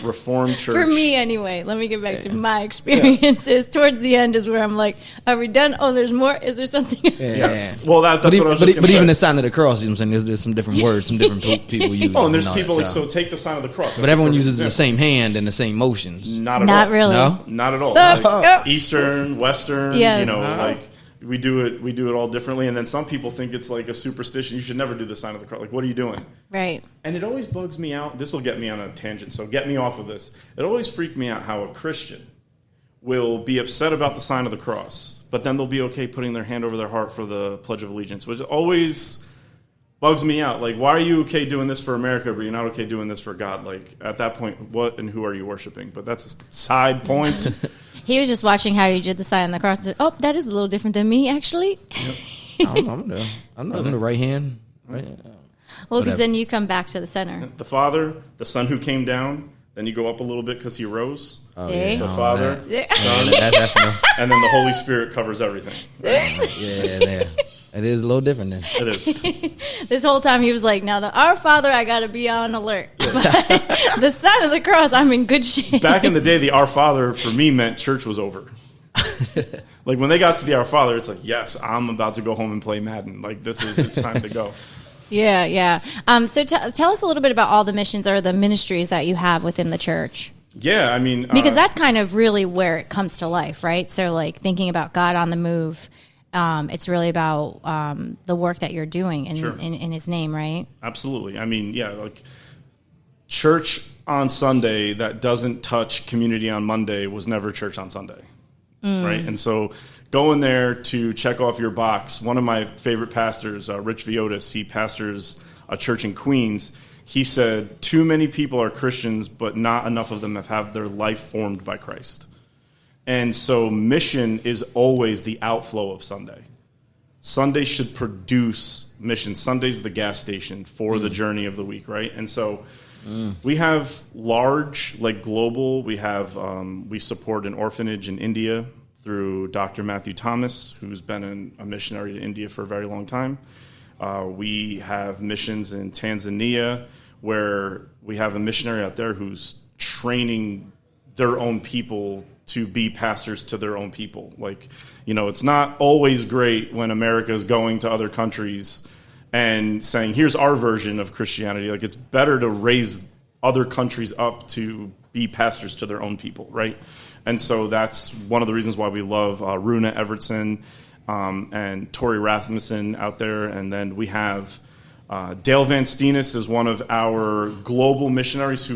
Reformed church. For me, anyway. Let me get back to my experiences. Towards the end is where I'm like, are we done? Oh, there's more. Is there something? Yes. Well, that's what I was just But even the sign of the cross, you know what I'm saying? There's some different words, some different people use. Oh, and there's people like, so take the sign of the cross. But everyone uses the same hand and the same motions. Not at all. Not really. No? Not at all. Oh. Like Eastern, Western, Yes. like we do it all differently. And then some people think it's like a superstition. You should never do the sign of the cross. Like, what are you doing? Right. And it always bugs me out. This will get me on a tangent, so get me off of this. It always freaked me out how a Christian will be upset about the sign of the cross, but then they'll be okay putting their hand over their heart for the Pledge of Allegiance, which always bugs me out. Like, why are you okay doing this for America, but you're not okay doing this for God? Like, at that point, what and who are you worshiping? But that's a side point. He was just watching how you did the sign on the cross and said, oh, that is a little different than me, actually. Yep. I'm the right hand. Right? Well, because then you come back to the center. The Father, the Son who came down, then you go up a little bit because he rose. Oh, See? So Father, Son, that's no. and then the Holy Spirit covers everything. Yeah. It is a little different then. It is. This whole time he was like, now the Our Father, I got to be on alert. But the sign of the cross, I'm in good shape. Back in the day, the Our Father for me meant church was over. Like when they got to the Our Father, it's like, yes, I'm about to go home and play Madden. Like it's time to go. Yeah. So tell us a little bit about all the missions or the ministries that you have within the church. Yeah, I mean, Because that's kind of really where it comes to life, right? So like thinking about God on the move, it's really about the work that you're doing in his name, right? Absolutely. I mean, yeah, like church on Sunday that doesn't touch community on Monday was never church on Sunday, right? And so going there to check off your box, one of my favorite pastors, Rich Viotis, he pastors a church in Queens. He said, too many people are Christians, but not enough of them have had their life formed by Christ. And so mission is always the outflow of Sunday. Sunday should produce mission. Sunday's the gas station for the journey of the week, right? And so we have large, like global, we support an orphanage in India through Dr. Matthew Thomas, who's been a missionary to India for a very long time. We have missions in Tanzania where we have a missionary out there who's training their own people to be pastors to their own people. Like, it's not always great when America is going to other countries and saying, here's our version of Christianity. Like, it's better to raise other countries up to be pastors to their own people, right? And so that's one of the reasons why we love Runa Evertson and Tori Rasmussen out there. And then we have Dale Van Steenis is one of our global missionaries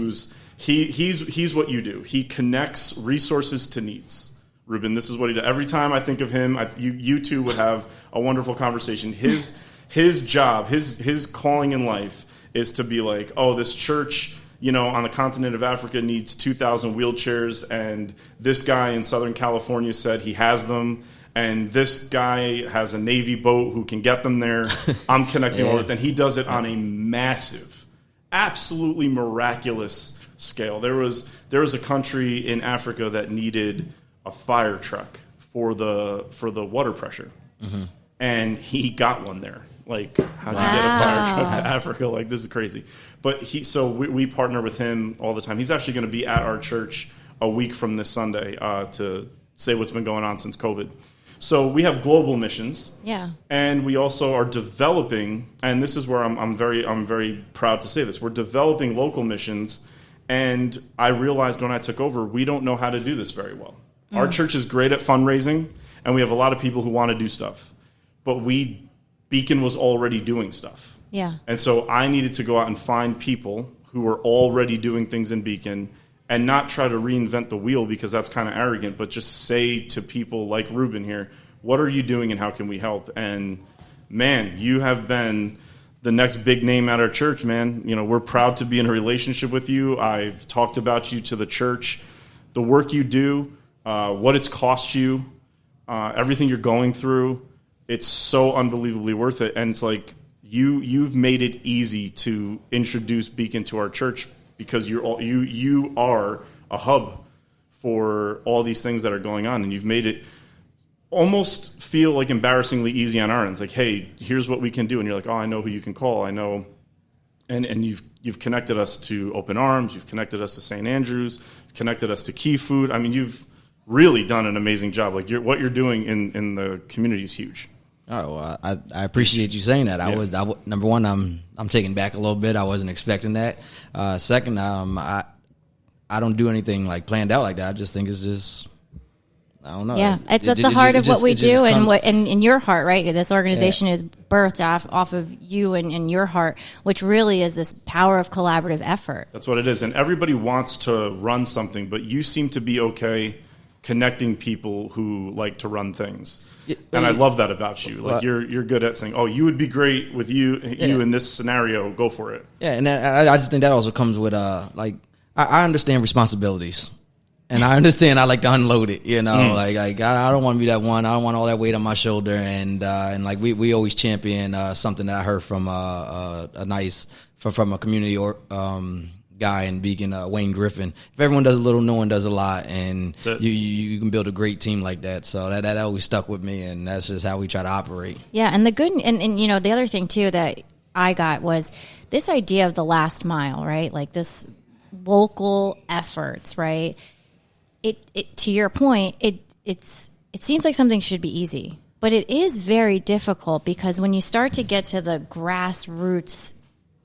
he's what you do. He connects resources to needs. Ruben, this is what he does. Every time I think of him, you two would have a wonderful conversation. His job, his calling in life is to be like, oh, this church, on the continent of Africa needs 2,000 wheelchairs, and this guy in Southern California said he has them, and this guy has a Navy boat who can get them there. I'm connecting all this, and he does it on a massive, absolutely miraculous scale. There was a country in Africa that needed a fire truck for the water pressure, and he got one there. Like, how'd you get a fire truck to Africa? Like, this is crazy. But we partner with him all the time. He's actually going to be at our church a week from this Sunday to say what's been going on since COVID. So we have global missions, and we also are developing. And this is where I'm very proud to say this. We're developing local missions, and I realized when I took over, we don't know how to do this very well. Our church is great at fundraising, and we have a lot of people who want to do stuff, but Beacon was already doing stuff. Yeah. And so I needed to go out and find people who were already doing things in Beacon and not try to reinvent the wheel, because that's kind of arrogant, but just say to people like Ruben here, what are you doing and how can we help? And man, you have been the next big name at our church, man. You know, we're proud to be in a relationship with you. I've talked about you to the church, the work you do, what it's cost you, everything you're going through. It's so unbelievably worth it. And it's like you've made it easy to introduce Beacon to our church, because you are a hub for all these things that are going on, and you've made it almost feel like embarrassingly easy on our ends. Like, hey, here's what we can do, and you're like, oh, I know who you can call. I know, and you've connected us to Open Arms, you've connected us to St. Andrews, connected us to Key Food. I mean, you've really done an amazing job. Like what you're doing in the community is huge. Oh, well, I appreciate you saying that. Yeah. Number one, I'm taken back a little bit. I wasn't expecting that. Second, I don't do anything like planned out like that. I just think it's just, I don't know. Yeah, it's at the heart of what we do, and in your heart, right? This organization is birthed off of you and your heart, which really is this power of collaborative effort. That's what it is. And everybody wants to run something, but you seem to be okay connecting people who like to run things. And I love that about you. Like you're good at saying, "Oh, you would be great with you in this scenario. Go for it." Yeah, and I just think that also comes with I understand responsibilities, and I understand I like to unload it. You know, like I don't want to be that one. I don't want all that weight on my shoulder. And like we always champion something that I heard from from a community guy in Beacon, Wayne Griffin. If everyone does a little, no one does a lot, and you can build a great team like that. So that always stuck with me, and that's just how we try to operate. Yeah, and the good and you know, the other thing too that I got was this idea of the last mile, right? Like this local efforts, right? It to your point, it seems like something should be easy, but it is very difficult, because when you start to get to the grassroots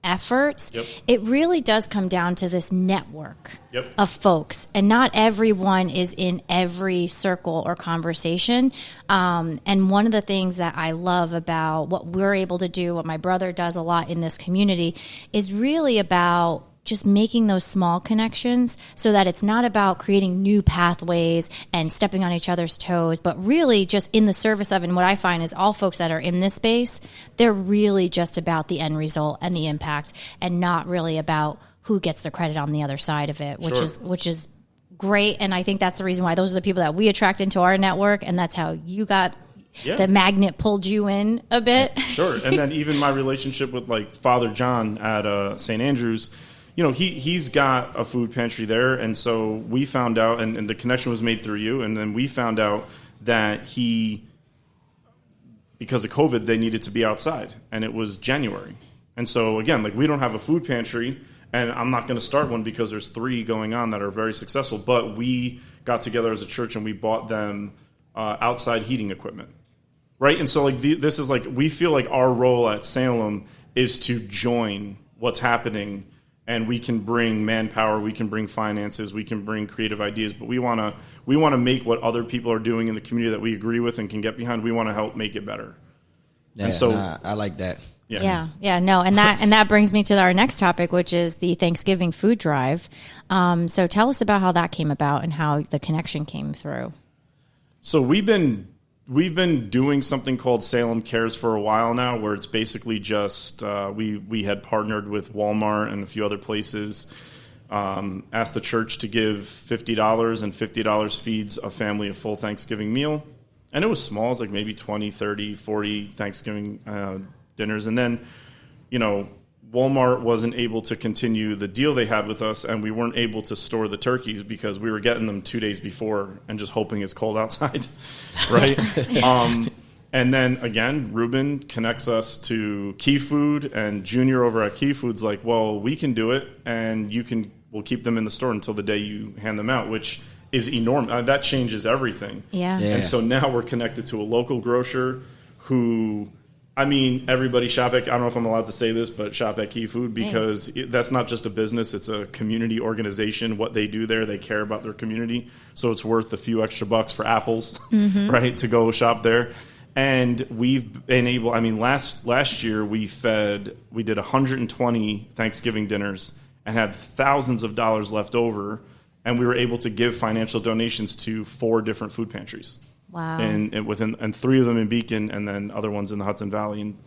efforts, it really does come down to this network of folks, and not everyone is in every circle or conversation. And one of the things that I love about what we're able to do, what my brother does a lot in this community, is really about just making those small connections, so that it's not about creating new pathways and stepping on each other's toes, but really just in the service of, and what I find is all folks that are in this space, they're really just about the end result and the impact, and not really about who gets the credit on the other side of it, which is great. And I think that's the reason why those are the people that we attract into our network, and that's how you got the magnet pulled you in a bit. Sure. And then even my relationship with like Father John at St. Andrews, you know, he's got a food pantry there, and so we found out, and the connection was made through you, and then we found out that because of COVID, they needed to be outside, and it was January. And so, again, like we don't have a food pantry, and I'm not going to start one because there's 3 going on that are very successful, but we got together as a church, and we bought them outside heating equipment, right? And so, like, this is like, we feel like our role at Salem is to join what's happening. And we can bring manpower, we can bring finances, we can bring creative ideas, but we want to make what other people are doing in the community that we agree with and can get behind. We want to help make it better. Yeah, and so I like that. Yeah, no, and that brings me to our next topic, which is the Thanksgiving food drive. So tell us about how that came about and how the connection came through. So we've been doing something called Salem Cares for a while now, where it's basically just we had partnered with Walmart and a few other places, asked the church to give $50, and $50 feeds a family a full Thanksgiving meal. And it was small. It was like maybe 20, 30, 40 Thanksgiving dinners. And then, you know, Walmart wasn't able to continue the deal they had with us, and we weren't able to store the turkeys because we were getting them 2 days before and just hoping it's cold outside, right? And then, again, Ruben connects us to Key Food, and Junior over at Key Food's like, well, we can do it, and we'll keep them in the store until the day you hand them out, which is enormous. That changes everything. Yeah. And so now we're connected to a local grocer who, I mean, everybody shop at, I don't know if I'm allowed to say this, but shop at Key Food, because that's not just a business, it's a community organization. What they do there, they care about their community. So it's worth a few extra bucks for apples, right, to go shop there. And we've been able, I mean, last year we did 120 Thanksgiving dinners and had thousands of dollars left over. And we were able to give financial donations to 4 different food pantries. Wow. And 3 of them in Beacon, and then other ones in the Hudson Valley. And,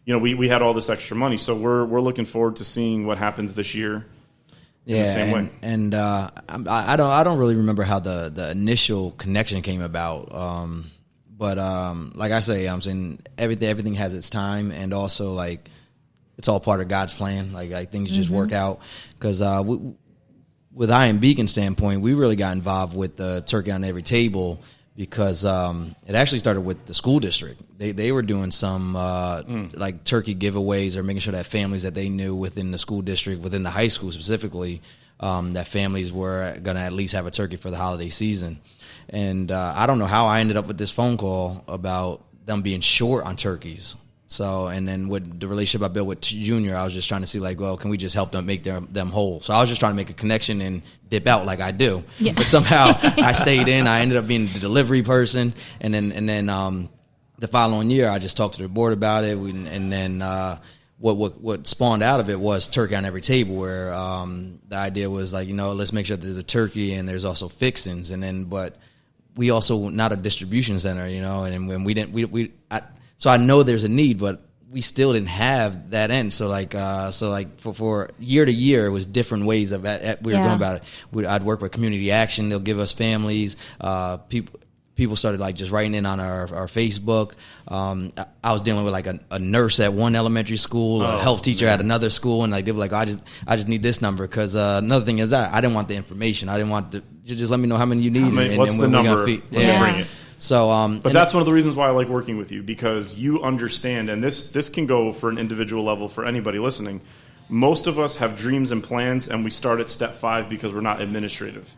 you know, we had all this extra money. So we're looking forward to seeing what happens this year. Yeah, in the same way. And I don't really remember how the initial connection came about. But like I say, I'm saying everything has its time, and also like it's all part of God's plan. Like things just work out, because with I Am Beacon standpoint, we really got involved with the Turkey on Every Table because it actually started with the school district. They were doing some like turkey giveaways, or making sure that families that they knew within the school district, within the high school specifically, that families were going to at least have a turkey for the holiday season. And I don't know how I ended up with this phone call about them being short on turkeys. So, and then with the relationship I built with Junior, I was just trying to see, like, well, can we just help them make them whole? So I was just trying to make a connection and dip out like I do. Yeah. But somehow I stayed in. I ended up being the delivery person. And then the following year, I just talked to the board about it. And then what spawned out of it was Turkey on Every Table, where the idea was like, let's make sure that there's a turkey and there's also fixings. And then, but we also not a distribution center, and when so I know there's a need, but we still didn't have that end. So for year to year, it was different ways of we were going about it. I'd work with community action. They'll give us families. People started like just writing in on our Facebook. I was dealing with like a nurse at one elementary school, a health teacher at another school, and like they were like, I just need this number, because another thing is that I didn't want the information. I didn't want just let me know how many you need. What's the number? Bring it. So, but that's one of the reasons why I like working with you, because you understand, and this can go for an individual level for anybody listening. Most of us have dreams and plans, and we start at step 5 because we're not administrative,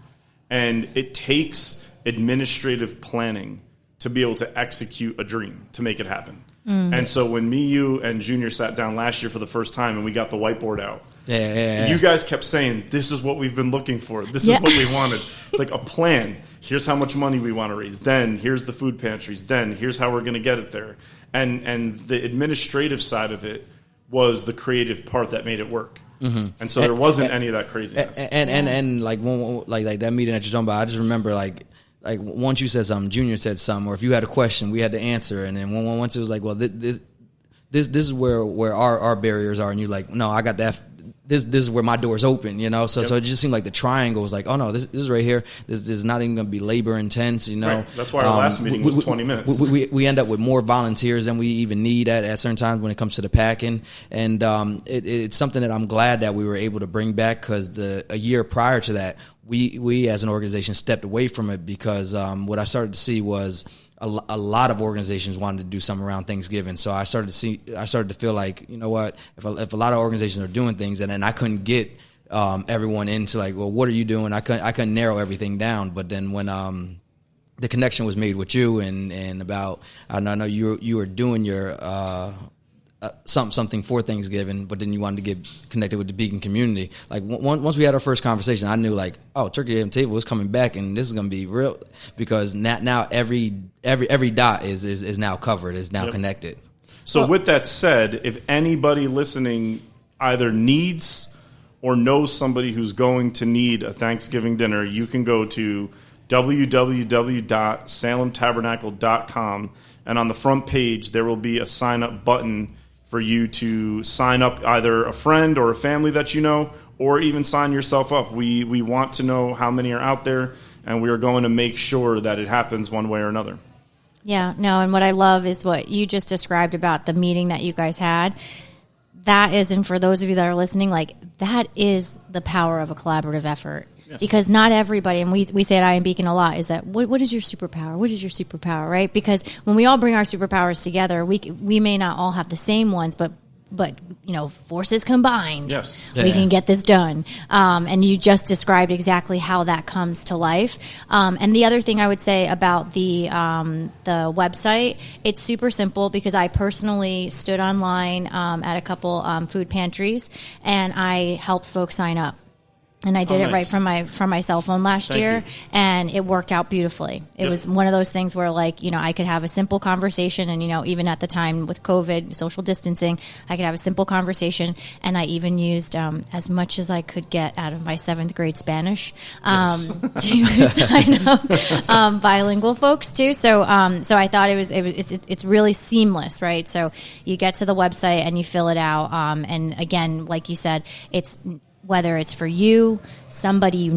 and it takes administrative planning to be able to execute a dream, to make it happen. And so when me, you, and Junior sat down last year for the first time and we got the whiteboard out, you guys kept saying, this is what we've been looking for. This is what we wanted. It's like a plan. Here's how much money we want to raise. Then here's the food pantries. Then here's how we're going to get it there. And the administrative side of it was the creative part that made it work. And so there wasn't any of that craziness. And like like that meeting that you're talking about, I just remember like once you said something, Junior said something, or if you had a question, we had to answer. And then once it was like, well, this is where our barriers are, and you're like, no, I got that. This is where my door's open, So it just seemed like the triangle was like, oh no, this is right here. This is not even going to be labor intense, Right. That's why our last meeting was 20 minutes. We end up with more volunteers than we even need at certain times when it comes to the packing, and it's something that I'm glad that we were able to bring back, because a year prior to that, we as an organization stepped away from it, because what I started to see was a lot of organizations wanted to do something around Thanksgiving. So I started to feel like, you know what, if a lot of organizations are doing things, and then I couldn't get everyone into like, well, what are you doing? I couldn't narrow everything down. But then when the connection was made with you and about, I know you were doing your something for Thanksgiving, but then you wanted to get connected with the Beacon community. Like once we had our first conversation, I knew like, oh, Turkey on the Table is coming back, and this is going to be real, because now every dot is now covered, is now connected. So with that said, if anybody listening either needs or knows somebody who's going to need a Thanksgiving dinner, you can go to www.salemtabernacle.com, and on the front page there will be a sign up button for you to sign up either a friend or a family that you know, or even sign yourself up. We want to know how many are out there, and we are going to make sure that it happens one way or another. Yeah, no, and what I love is what you just described about the meeting that you guys had. that is, and for those of you that are listening, like that is the power of a collaborative effort. Yes. Because not everybody, and we say at I Am Beacon a lot, is that what is your superpower? What is your superpower, right? Because when we all bring our superpowers together, we may not all have the same ones, but forces combined, yes, we can get this done. And you just described exactly how that comes to life. And the other thing I would say about the website, it's super simple because I personally stood online at a couple food pantries and I helped folks sign up. And I did it right from my cell phone last year, and it worked out beautifully. It was one of those things where, like, I could have a simple conversation, and even at the time with COVID, social distancing, I could have a simple conversation, and I even used as much as I could get out of my 7th grade Spanish to sign up bilingual folks too. So I thought it's really seamless, right? So you get to the website and you fill it out, and again, like you said, it's whether it's for you, somebody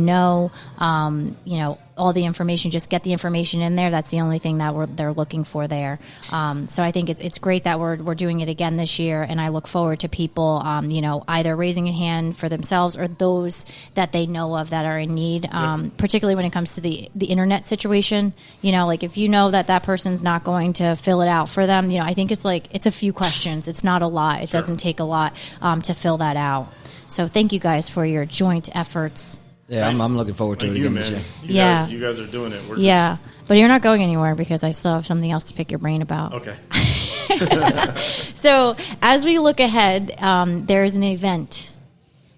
all the information, just get the information in there. That's the only thing that they're looking for there. So I think it's great that we're doing it again this year, and I look forward to people, either raising a hand for themselves or those that they know of that are in need, particularly when it comes to the internet situation. Like if you know that person's not going to fill it out for them, I think it's a few questions. It's not a lot. It doesn't take a lot to fill that out. So thank you guys for your joint efforts. Yeah, I'm looking forward to it again this year. You guys are doing it. But you're not going anywhere because I still have something else to pick your brain about. Okay. So as we look ahead, there is an event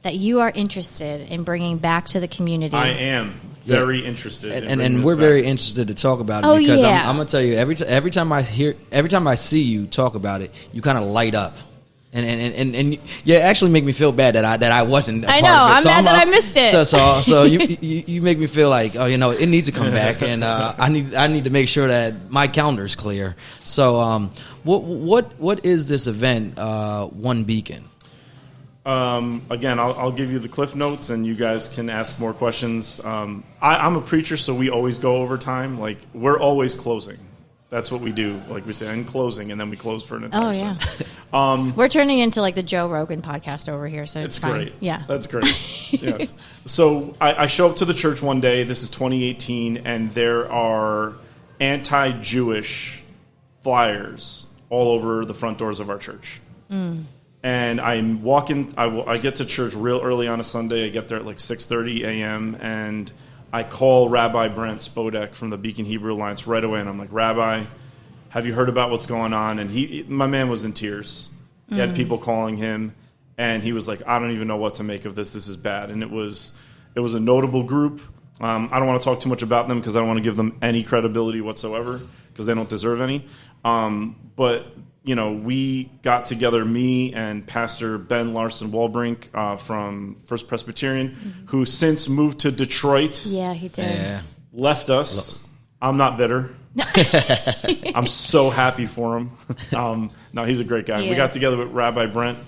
that you are interested in bringing back to the community. I am very interested, and we're very interested to talk about it because I'm gonna tell you every time I see you talk about it, you kind of light up. And you actually make me feel bad that I wasn't a part of it. I'm mad that I missed it. So you make me feel like, it needs to come back, and I need to make sure that my calendar is clear. So what is this event, One Beacon? Again, I'll give you the cliff notes, and you guys can ask more questions. I'm a preacher, so we always go over time. Like, we're always closing. That's what we do. Like we say, in closing, and then we close for an entire sermon. We're turning into like the Joe Rogan podcast over here, so it's fine. Great. Yeah. That's great. Yes. So I show up to the church one day. This is 2018, and there are anti-Jewish flyers all over the front doors of our church. And I'm walking. I get to church real early on a Sunday. I get there at like 6:30 a.m., and I call Rabbi Brent Spodek from the Beacon Hebrew Alliance right away, and I'm like, Rabbi, have you heard about what's going on? And my man was in tears. He had people calling him, and he was like, I don't even know what to make of this. This is bad. And it was a notable group. I don't want to talk too much about them because I don't want to give them any credibility whatsoever because they don't deserve any. But we got together, me and Pastor Ben Larson Walbrink from First Presbyterian, who since moved to Detroit. Yeah, he did. Yeah. Left us. I'm not bitter. I'm so happy for him. No, he's a great guy. Yeah. We got together with Rabbi Brent,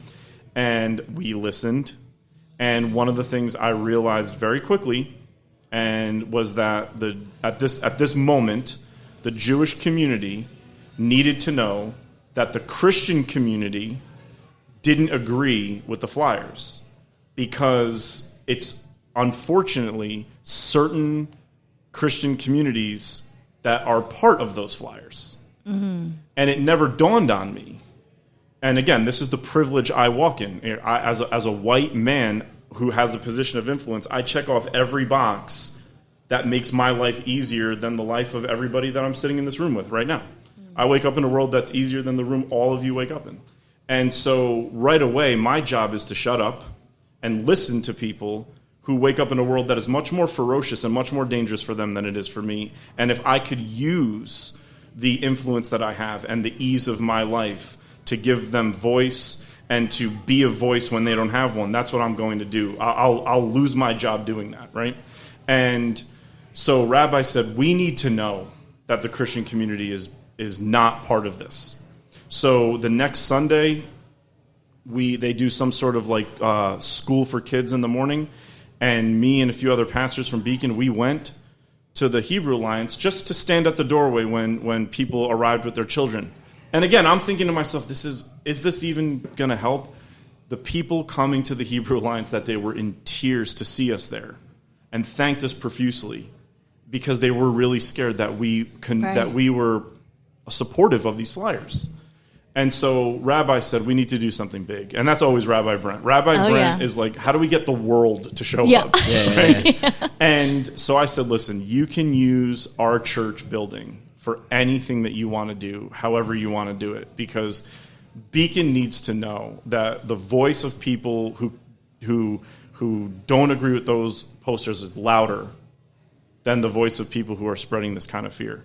and we listened. And one of the things I realized very quickly was that at this moment, the Jewish community needed to know that the Christian community didn't agree with the flyers because it's unfortunately certain Christian communities that are part of those flyers. And it never dawned on me. And again, this is the privilege I walk in. As a white man who has a position of influence, I check off every box that makes my life easier than the life of everybody that I'm sitting in this room with right now. I wake up in a world that's easier than the room all of you wake up in. And so right away, my job is to shut up and listen to people who wake up in a world that is much more ferocious and much more dangerous for them than it is for me. And if I could use the influence that I have and the ease of my life to give them voice and to be a voice when they don't have one, that's what I'm going to do. I'll lose my job doing that, right? And so Rabbi said, we need to know that the Christian community is not part of this. So the next Sunday, they do some sort of like school for kids in the morning, and me and a few other pastors from Beacon, we went to the Hebrew Alliance just to stand at the doorway when people arrived with their children. And again, I'm thinking to myself, is this even going to help? the people coming to the Hebrew Alliance that day were in tears to see us there and thanked us profusely because they were really scared that that we were supportive of these flyers. And so Rabbi said, we need to do something big. And that's always Rabbi Brent. Rabbi Brent is like, how do we get the world to show up? Right? And so I said, listen, you can use our church building for anything that you want to do, however you want to do it, because Beacon needs to know that the voice of people who don't agree with those posters is louder than the voice of people who are spreading this kind of fear.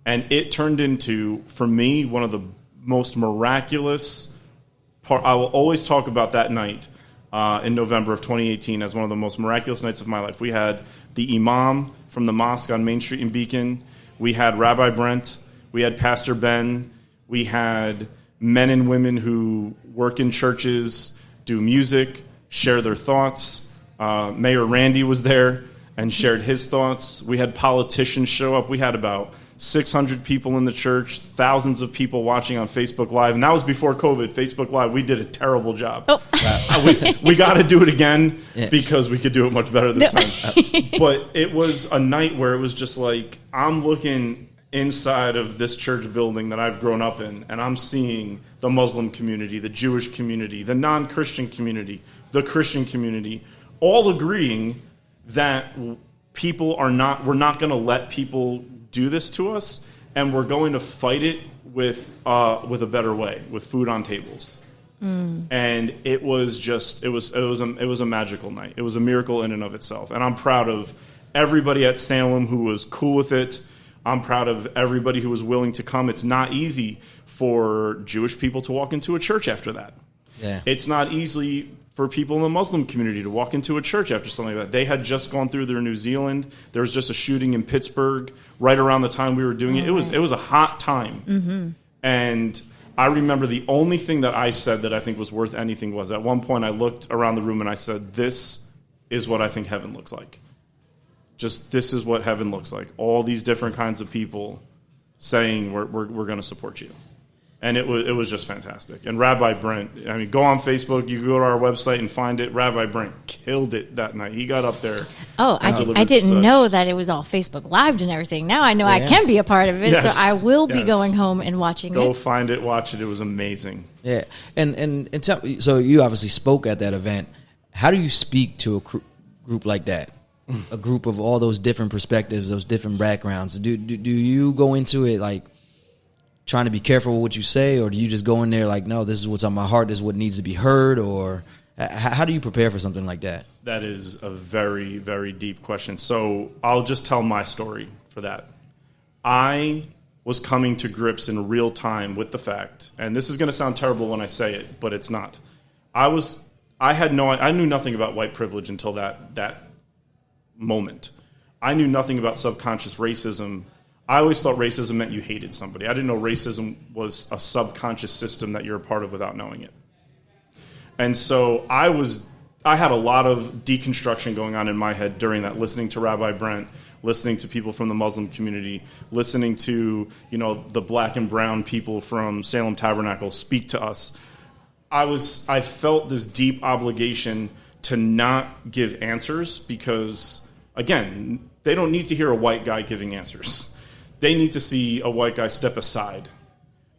And it turned into, for me, one of the most miraculous part. I will always talk about that night in November of 2018 as one of the most miraculous nights of my life. We had the imam from the mosque on Main Street in Beacon. We had Rabbi Brent. We had Pastor Ben. We had men and women who work in churches, do music, share their thoughts. Mayor Randy was there and shared his thoughts. We had politicians show up. We had about 600 people in the church, thousands of people watching on Facebook Live. And that was before COVID. Facebook Live, we did a terrible job. We got to do it again because we could do it much better this time. But it was a night where it was just like, I'm looking inside of this church building that I've grown up in, and I'm seeing the Muslim community, the Jewish community, the non-Christian community, the Christian community, all agreeing that we're not going to let people do this to us, and we're going to fight it with a better way, with food on tables. And it was a magical night. It was a miracle in and of itself. And I'm proud of everybody at Salem who was cool with it. I'm proud of everybody who was willing to come. It's not easy for Jewish people to walk into a church after that. Yeah. It's not easy for people in the Muslim community to walk into a church after something like that. They had just gone through their New Zealand. There was just a shooting in Pittsburgh right around the time we were doing it. It was a hot time. Mm-hmm. And I remember the only thing that I said that I think was worth anything was at one point I looked around the room and I said, this is what I think heaven looks like. Just this is what heaven looks like. All these different kinds of people saying we're going to support you. And it was just fantastic. And Rabbi Brent, I mean, go on Facebook. You can go to our website and find it. Rabbi Brent killed it that night. He got up there. Oh, I didn't know that it was all Facebook Lived and everything. Now I know I can be a part of it, so I will be going home and watching it. Go find it, watch it. It was amazing. Yeah, and tell me, so you obviously spoke at that event. How do you speak to a group like that? A group of all those different perspectives, those different backgrounds. Do you go into it like trying to be careful with what you say, or do you just go in there like, no, this is what's on my heart, this is what needs to be heard, or how do you prepare for something like that? That is a very, very deep question. So I'll just tell my story for that. I was coming to grips in real time with the fact, and this is going to sound terrible when I say it, but it's not. I knew nothing about white privilege until that moment. I knew nothing about subconscious racism. I always thought racism meant you hated somebody. I didn't know racism was a subconscious system that you're a part of without knowing it. And so I had a lot of deconstruction going on in my head during that, listening to Rabbi Brent, listening to people from the Muslim community, listening to, the black and brown people from Salem Tabernacle speak to us. I felt this deep obligation to not give answers because, again, they don't need to hear a white guy giving answers. They need to see a white guy step aside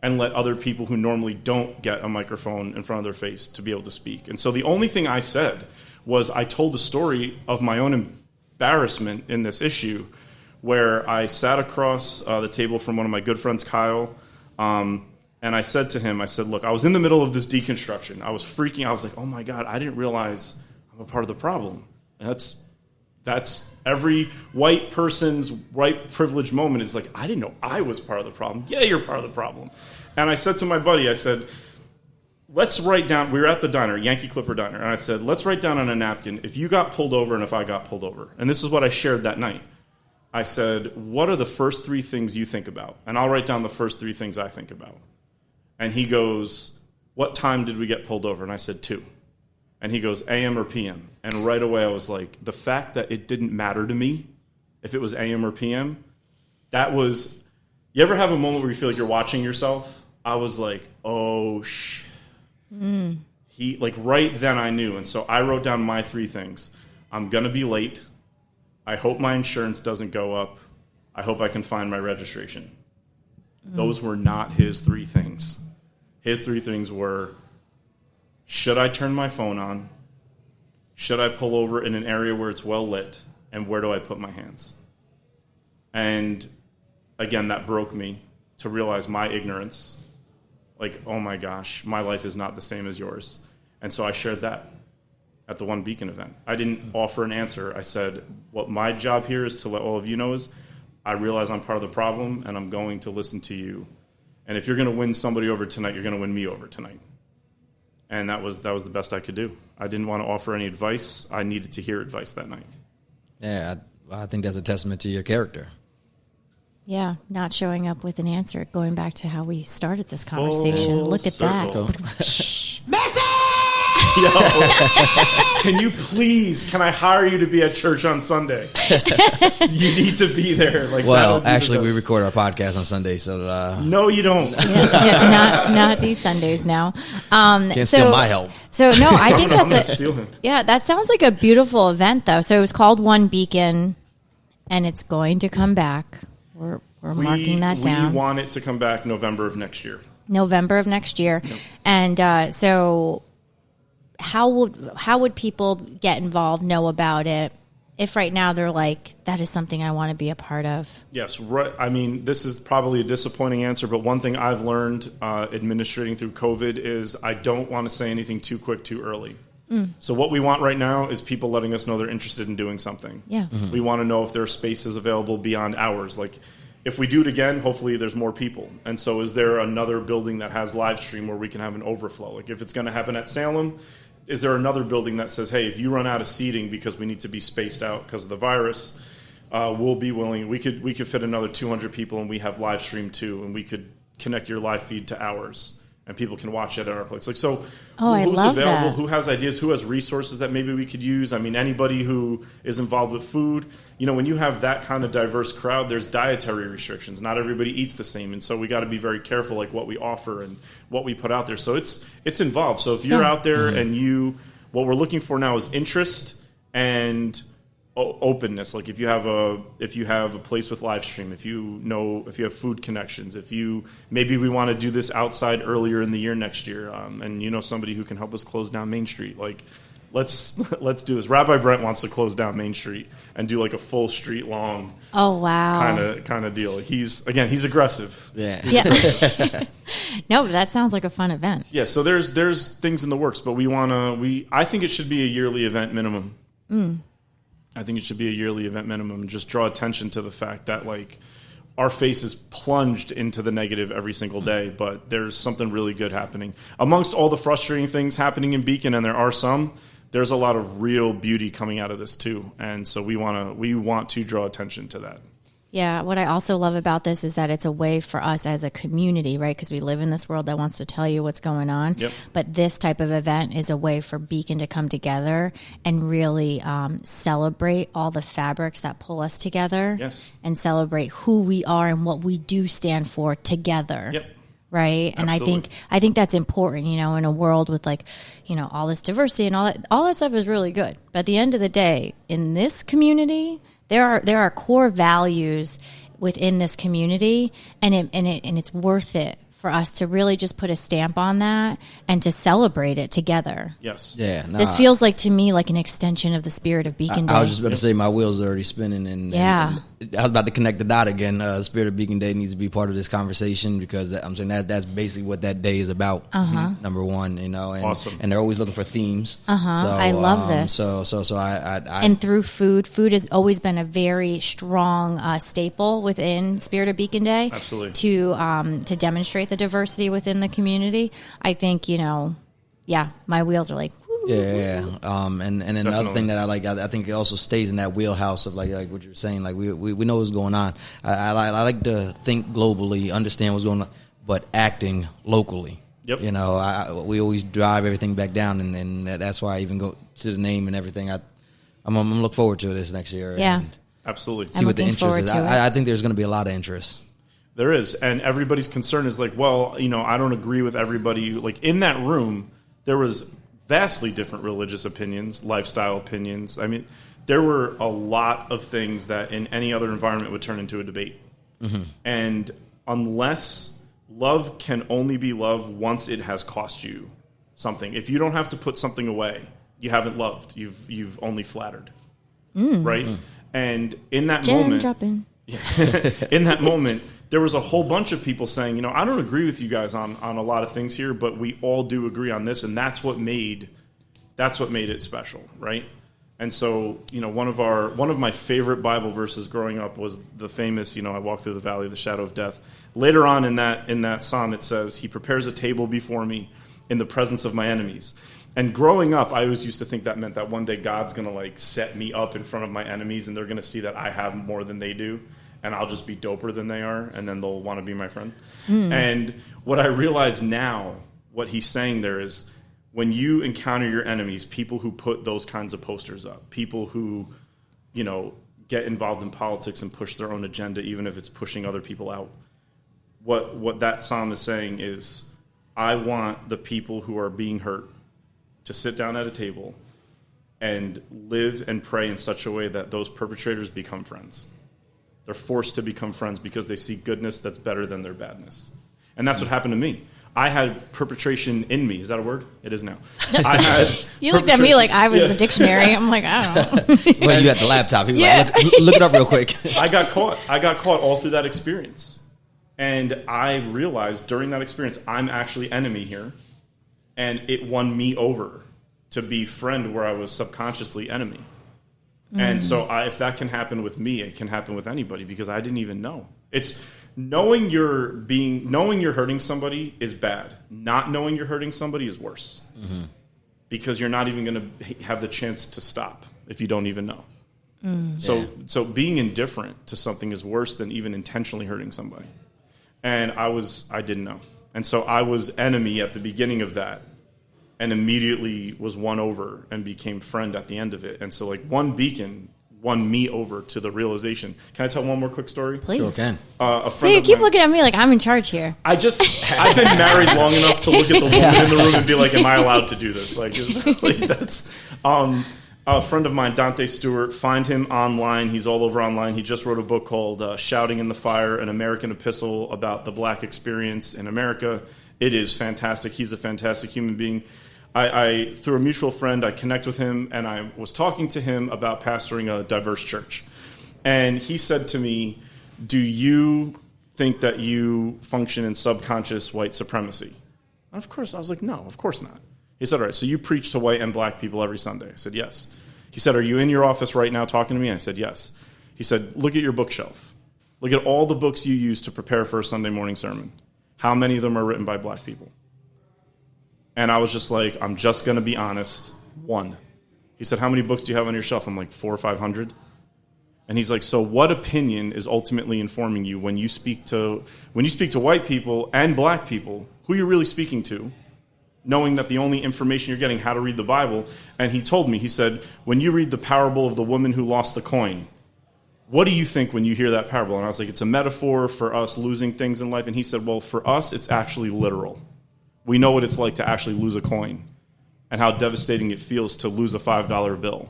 and let other people who normally don't get a microphone in front of their face to be able to speak. And so the only thing I said was I told the story of my own embarrassment in this issue where I sat across the table from one of my good friends, Kyle, and I said to him, look, I was in the middle of this deconstruction. I was freaking. I was like, oh, my God, I didn't realize I'm a part of the problem. And that's every white person's white privilege moment is like, I didn't know I was part of the problem. Yeah, you're part of the problem. And I said to my buddy, let's write down, we were at the diner, Yankee Clipper Diner, and I said, let's write down on a napkin if you got pulled over and if I got pulled over. And this is what I shared that night. I said, what are the first three things you think about? And I'll write down the first three things I think about. And he goes, what time did we get pulled over? And I said, 2. And he goes, AM or PM? And right away I was like, the fact that it didn't matter to me if it was AM or PM, that was, you ever have a moment where you feel like you're watching yourself? I was like, oh, he, like, right then I knew. And so I wrote down my 3 things. I'm going to be late. I hope my insurance doesn't go up. I hope I can find my registration. Those were not his 3 things. His 3 things were, should I turn my phone on? Should I pull over in an area where it's well lit? And where do I put my hands? And again, that broke me to realize my ignorance. Like, oh my gosh, my life is not the same as yours. And so I shared that at the One Beacon event. I didn't offer an answer. I said, what my job here is to let all of you know is, I realize I'm part of the problem, and I'm going to listen to you. And if you're going to win somebody over tonight, you're going to win me over tonight. And that was the best I could do. I didn't want to offer any advice. I needed to hear advice that night. Yeah, I think that's a testament to your character. Yeah, not showing up with an answer. Going back to how we started this conversation. Full Look at circle. that. Yo, can I hire you to be at church on Sunday? You need to be there. Like, well, actually, we record our podcast on Sunday, so no, you don't. Not these Sundays now. Can't steal my help. So no, I think I'm gonna that's steal him. Yeah, that sounds like a beautiful event, though. So it was called One Beacon, and it's going to come back. We're marking that down. We want it to come back November of next year. November of next year, and so. How would people get involved, know about it, if right now they're like, that is something I want to be a part of? Yes, right. I mean, this is probably a disappointing answer, but one thing I've learned administrating through COVID is I don't want to say anything too quick, too early. So what we want right now is people letting us know they're interested in doing something. Yeah. We want to know if there are spaces available beyond hours. Like, if we do it again, hopefully there's more people. And so is there another building that has live stream where we can have an overflow? Like, if it's going to happen at Salem, is there another building that says, hey, if you run out of seating because we need to be spaced out because of the virus, we'll be willing. We could fit another 200 people, and we have live stream too, and we could connect your live feed to ours, and people can watch it at our place. Like, so who's available? That. Who has ideas? Who has resources that maybe we could use? I mean, anybody who is involved with food. You know, when you have that kind of diverse crowd, there's dietary restrictions. Not everybody eats the same, and so we got to be very careful, like what we offer and what we put out there. So it's involved. So if you're out there and what we're looking for now is interest and openness. Like, if you have a place with live stream, if you have food connections, maybe we want to do this outside earlier in the year next year, and you know somebody who can help us close down Main Street, like, let's do this. Rabbi Brent wants to close down Main Street and do like a full street long Oh wow. kind of deal. He's aggressive. Yeah. No, but that sounds like a fun event. Yeah, so there's things in the works, but I think it should be a yearly event minimum. I think it should be a yearly event minimum, and just draw attention to the fact that, like, our face is plunged into the negative every single day, but there's something really good happening. Amongst all the frustrating things happening in Beacon, and there are some, there's a lot of real beauty coming out of this too. And so we want to draw attention to that. Yeah, what I also love about this is that it's a way for us as a community, right? Because we live in this world that wants to tell you what's going on. Yep. But this type of event is a way for Beacon to come together and really celebrate all the fabrics that pull us together. Yes. And celebrate who we are and what we do stand for together. Yep. Right. And Absolutely. I think that's important, you know, in a world with, like, you know, all this diversity and all that stuff is really good. But at the end of the day, in this community, there are core values within this community, and it's worth it for us to really just put a stamp on that and to celebrate it together. Yes. Yeah. This feels like, to me, like an extension of the spirit of Beacon Day. I was just about to say my wheels are already spinning, and I was about to connect the dot again. Spirit of Beacon Day needs to be part of this conversation, because I'm saying that's basically what that day is about. Number one, you know, and, awesome. And they're always looking for themes. So, I love this. So I and through food has always been a very strong staple within Spirit of Beacon Day. Absolutely. To demonstrate the diversity within the community. I think, you know, my wheels are like, yeah. And another Definitely. thing that I like, I think it also stays in that wheelhouse of like what you're saying. Like we know what's going on. I like to think globally, understand what's going on, but acting locally. Yep. You know, we always drive everything back down, and that's why I even go to the name and everything. I'm gonna look forward to this next year. Yeah. And Absolutely. see what the looking interest is. forward to I think there's going to be a lot of interest. There is, and everybody's concern is like, well, you know, I don't agree with everybody. Like, in that room, there was vastly different religious opinions, lifestyle opinions. I mean, there were a lot of things that in any other environment would turn into a debate. And unless love can only be love once it has cost you something. If you don't have to put something away, you haven't loved. You've only flattered. Right? And in that moment, in that moment, there was a whole bunch of people saying, you know, I don't agree with you guys on a lot of things here, but we all do agree on this, and that's what made it special, right? And so, you know, one of my favorite Bible verses growing up was the famous, you know, I walk through the valley of the shadow of death. Later on in that psalm, it says, He prepares a table before me in the presence of my enemies. And growing up, I always used to think that meant that one day God's going to like set me up in front of my enemies, and they're going to see that I have more than they do, and I'll just be doper than they are, and then they'll want to be my friend. And what I realize now, what he's saying there is, when you encounter your enemies, people who put those kinds of posters up, people who, you know, get involved in politics and push their own agenda, even if it's pushing other people out, what that psalm is saying is, I want the people who are being hurt to sit down at a table and live and pray in such a way that those perpetrators become friends. They're forced to become friends because they see goodness that's better than their badness. And that's what happened to me. I had perpetration in me. Is that a word? It is now. I had. You looked at me like I was the dictionary. I'm like, I don't know. Well, you had the laptop. He was like, look it up real quick. I got caught all through that experience. And I realized during that experience, I'm actually enemy here. And it won me over to be friend where I was subconsciously enemy. And so if that can happen with me, it can happen with anybody, because I didn't even know. It's knowing you're hurting somebody is bad. Not knowing you're hurting somebody is worse. Because you're not even going to have the chance to stop if you don't even know. So being indifferent to something is worse than even intentionally hurting somebody. And I didn't know. And so I was enemy at the beginning of that, and immediately was won over and became friend at the end of it. And so, like, one beacon won me over to the realization. Can I tell one more quick story? Please. Sure can. So you keep looking at me like I'm in charge here. I've been married long enough to look at the woman in the room and be like, am I allowed to do this? That's a friend of mine, Dante Stewart. Find him online. He's all over online. He just wrote a book called Shouting in the Fire, an American epistle about the black experience in America. It is fantastic. He's a fantastic human being. I through a mutual friend, I connect with him, and I was talking to him about pastoring a diverse church. And he said to me, do you think that you function in subconscious white supremacy? And of course, I was like, no, of course not. He said, all right, so you preach to white and black people every Sunday. I said, yes. He said, are you in your office right now talking to me? I said, yes. He said, look at your bookshelf. Look at all the books you use to prepare for a Sunday morning sermon. How many of them are written by black people? And I was just like, I'm just going to be honest, one. He said, how many books do you have on your shelf? I'm like, 400 or 500. And he's like, so what opinion is ultimately informing you when you speak to white people and black people, who you're really speaking to, knowing that the only information you're getting, how to read the Bible? And he told me, he said, when you read the parable of the woman who lost the coin, what do you think when you hear that parable? And I was like, it's a metaphor for us losing things in life. And he said, well, for us, it's actually literal. We know what it's like to actually lose a coin and how devastating it feels to lose a $5 bill.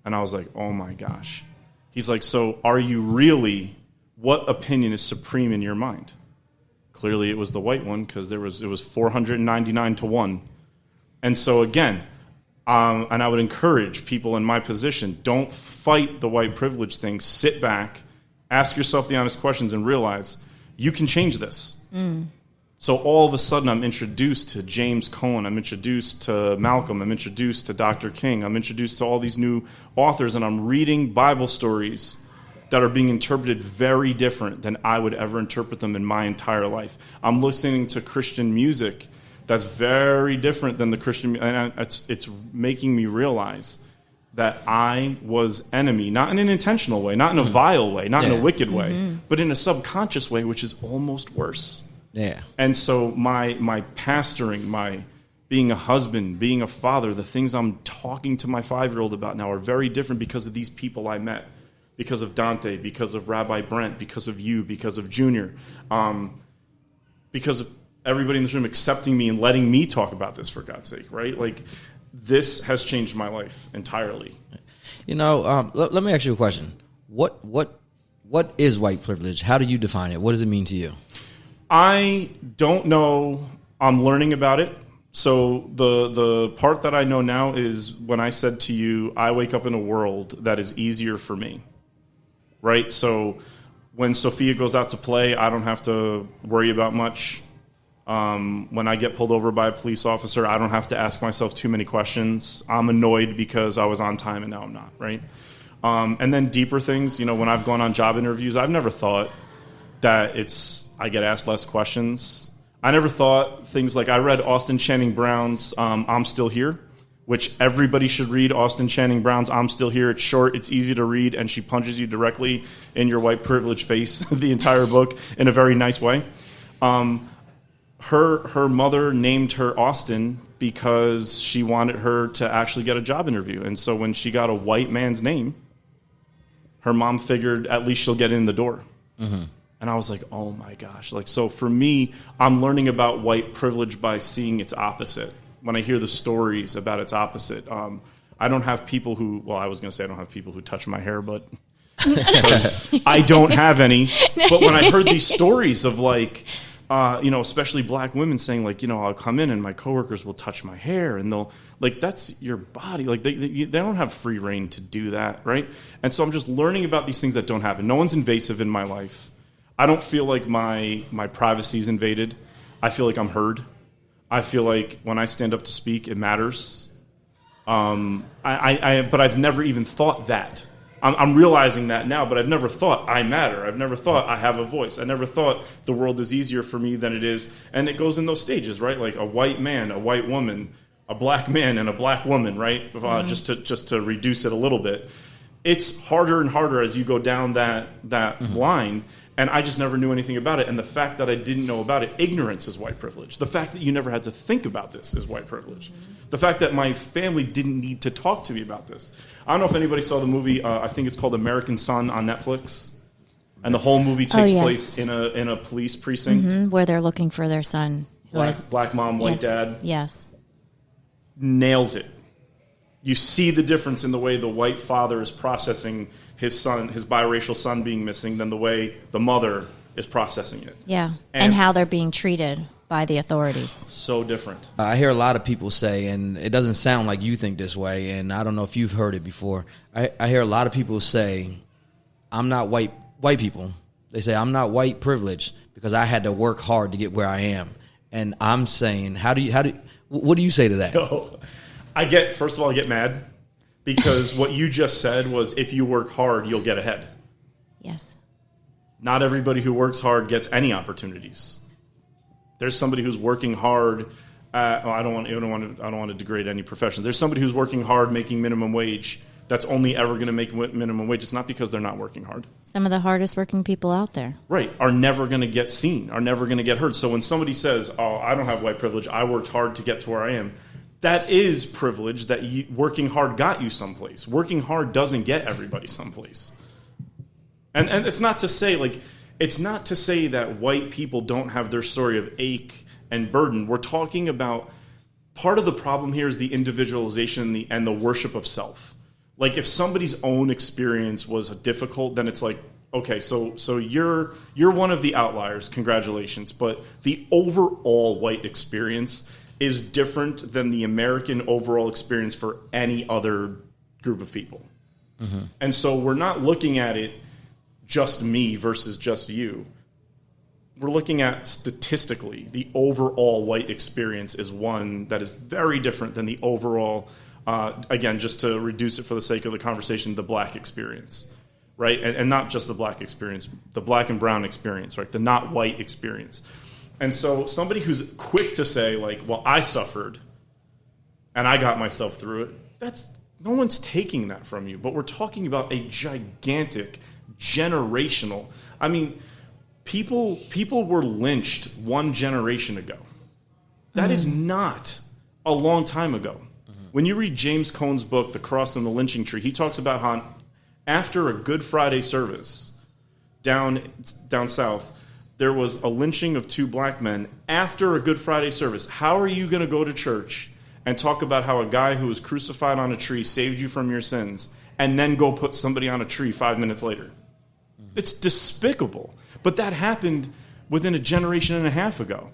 And I was like, oh my gosh. He's like, so are you really, what opinion is supreme in your mind? Clearly it was the white one, because it was 499 to 1. And so again, and I would encourage people in my position, don't fight the white privilege thing. Sit back, ask yourself the honest questions, and realize you can change this. So all of a sudden I'm introduced to James Cone, I'm introduced to Malcolm, I'm introduced to Dr. King, I'm introduced to all these new authors, and I'm reading Bible stories that are being interpreted very different than I would ever interpret them in my entire life. I'm listening to Christian music that's very different than the Christian, and it's making me realize that I was enemy, not in an intentional way, not in a vile way, not in a wicked way, but in a subconscious way, which is almost worse. Yeah. And so my pastoring, my being a husband, being a father, the things I'm talking to my 5-year-old about now are very different because of these people I met, because of Dante, because of Rabbi Brent, because of you, because of Junior, because of everybody in this room accepting me and letting me talk about this, for God's sake, right? Like, this has changed my life entirely. Let me ask you a question. What is white privilege? How do you define it? What does it mean to you? I don't know. I'm learning about it. So the part that I know now is when I said to you, I wake up in a world that is easier for me, right? So when Sophia goes out to play, I don't have to worry about much. When I get pulled over by a police officer, I don't have to ask myself too many questions. I'm annoyed because I was on time and now I'm not, right? And then deeper things, when I've gone on job interviews, I've never thought that I get asked less questions. I never thought things like, I read Austin Channing Brown's I'm Still Here, which everybody should read. Austin Channing Brown's I'm Still Here. It's short, it's easy to read, and she punches you directly in your white privilege face, the entire book, in a very nice way. Her mother named her Austin because she wanted her to actually get a job interview. And so when she got a white man's name, her mom figured at least she'll get in the door. Mm-hmm. And I was like, oh my gosh. So for me, I'm learning about white privilege by seeing its opposite. When I hear the stories about its opposite, I don't have people who, I was going to say I don't have people who touch my hair, but because I don't have any. But when I heard these stories of especially black women saying I'll come in and my coworkers will touch my hair and they'll that's your body. They don't have free reign to do that. Right. And so I'm just learning about these things that don't happen. No one's invasive in my life. I don't feel like my privacy is invaded. I feel like I'm heard. I feel like when I stand up to speak, it matters. But I've never even thought that. I'm realizing that now, but I've never thought I matter. I've never thought I have a voice. I never thought the world is easier for me than it is. And it goes in those stages, right? Like a white man, a white woman, a black man, and a black woman, right? Mm-hmm. Just to reduce it a little bit. It's harder and harder as you go down that mm-hmm. line. And I just never knew anything about it. And the fact that I didn't know about it, ignorance is white privilege. The fact that you never had to think about this is white privilege. Mm-hmm. The fact that my family didn't need to talk to me about this. I don't know if anybody saw the movie, I think it's called American Son on Netflix. And the whole movie takes place in a police precinct. Mm-hmm, where they're looking for their son. Black mom, white dad. Yes. Nails it. You see the difference in the way the white father is processing his son, his biracial son being missing, than the way the mother is processing it. Yeah, and how they're being treated by the authorities. So different. I hear a lot of people say, and it doesn't sound like you think this way, and I don't know if you've heard it before. I hear a lot of people say, I'm not white people. They say, I'm not white privileged because I had to work hard to get where I am. And I'm saying, what do you say to that? No. First of all, I get mad because what you just said was if you work hard, you'll get ahead. Yes. Not everybody who works hard gets any opportunities. There's somebody who's working hard. I don't want to degrade any profession. There's somebody who's working hard making minimum wage that's only ever going to make minimum wage. It's not because they're not working hard. Some of the hardest working people out there. Right. Are never going to get seen, are never going to get heard. So when somebody says, oh, I don't have white privilege, I worked hard to get to where I am, that is privilege that working hard got you someplace. Working hard doesn't get everybody someplace. And it's not to say that white people don't have their story of ache and burden. We're talking about part of the problem here is the individualization and the worship of self. Like if somebody's own experience was difficult, then it's like, okay, so you're one of the outliers. Congratulations. But the overall white experience is different than the American overall experience for any other group of people. Mm-hmm. And so we're not looking at it just me versus just you. We're looking at statistically, the overall white experience is one that is very different than the overall, again, just to reduce it for the sake of the conversation, the black experience, right? And not just the black experience, the black and brown experience, right? The not white experience. And so somebody who's quick to say, well, I suffered and I got myself through it, no one's taking that from you. But we're talking about a gigantic, generational. I mean, people were lynched one generation ago. That is not a long time ago. Mm-hmm. When you read James Cone's book, The Cross and the Lynching Tree, he talks about how after a Good Friday service down south, there was a lynching of 2 black men after a Good Friday service. How are you going to go to church and talk about how a guy who was crucified on a tree saved you from your sins and then go put somebody on a tree 5 minutes later? It's despicable. But that happened within a generation and a half ago.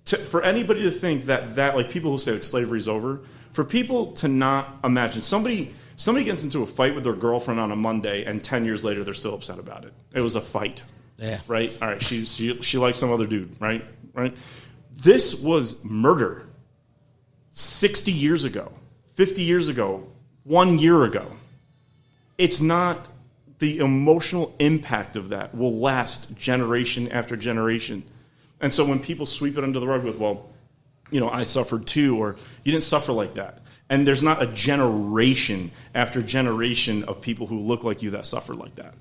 For anybody to think that like people who say like slavery's over, for people to not imagine somebody gets into a fight with their girlfriend on a Monday and 10 years later they're still upset about it. It was a fight. Yeah. Right? All right, she likes some other dude, right? Right? This was murder 60 years ago, 50 years ago, 1 year ago. It's not the emotional impact of that will last generation after generation. And so when people sweep it under the rug with, well, I suffered too, or you didn't suffer like that. And there's not a generation after generation of people who look like you that suffered like that.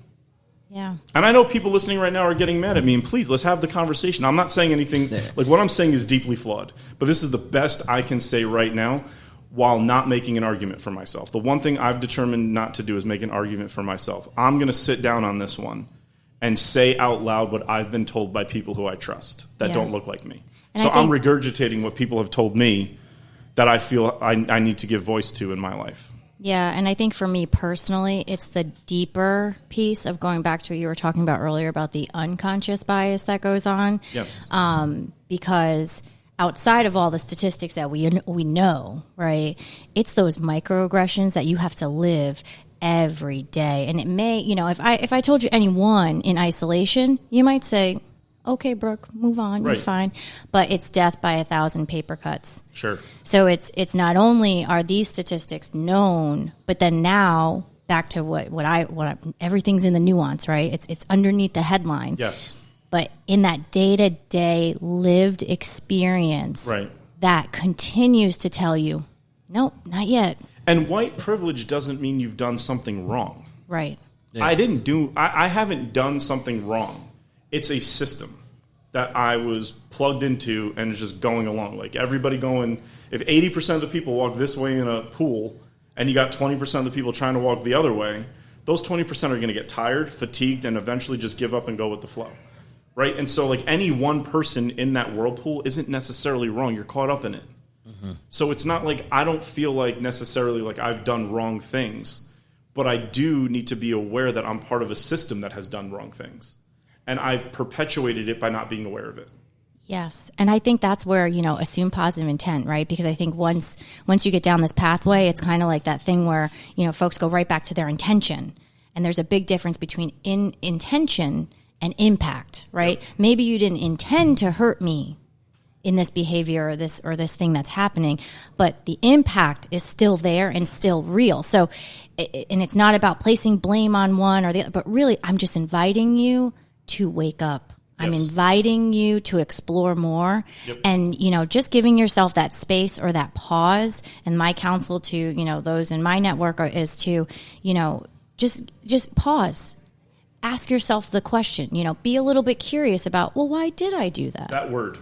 Yeah. And I know people listening right now are getting mad at me, and please, let's have the conversation. I'm not saying anything, like what I'm saying is deeply flawed. But this is the best I can say right now while not making an argument for myself. The one thing I've determined not to do is make an argument for myself. I'm going to sit down on this one and say out loud what I've been told by people who I trust that don't look like me. And so I'm regurgitating what people have told me that I feel I need to give voice to in my life. Yeah, and I think for me personally, it's the deeper piece of going back to what you were talking about earlier about the unconscious bias that goes on. Yes. Because outside of all the statistics that we know, right, it's those microaggressions that you have to live every day. And it may, if I told you any one in isolation, you might say, okay, Brooke, move on, you're fine. But it's death by 1,000 paper cuts. Sure. So it's not only are these statistics known, but then now back to what everything's in the nuance, right? It's underneath the headline. Yes. But in that day-to-day lived experience, that continues to tell you, nope, not yet. And white privilege doesn't mean you've done something wrong. Right. Yeah. I haven't done something wrong. It's a system that I was plugged into and is just going along. Like everybody going, if 80% of the people walk this way in a pool and you got 20% of the people trying to walk the other way, those 20% are going to get tired, fatigued, and eventually just give up and go with the flow. Right? And so like any one person in that whirlpool isn't necessarily wrong. You're caught up in it. Mm-hmm. So it's not like I don't feel like necessarily like I've done wrong things, but I do need to be aware that I'm part of a system that has done wrong things. And I've perpetuated it by not being aware of it. Yes. And I think that's where, assume positive intent, right? Because I think once you get down this pathway, it's kind of like that thing where, folks go right back to their intention. And there's a big difference between intention and impact, right? Yep. Maybe you didn't intend to hurt me in this behavior or this thing that's happening, but the impact is still there and still real. So, and it's not about placing blame on one or the other, but really I'm just inviting you to wake up. Yes. I'm inviting you to explore more. Yep. And, just giving yourself that space or that pause. And my counsel to, those in my network is to, just pause. Ask yourself the question, be a little bit curious about, well, why did I do that? That word,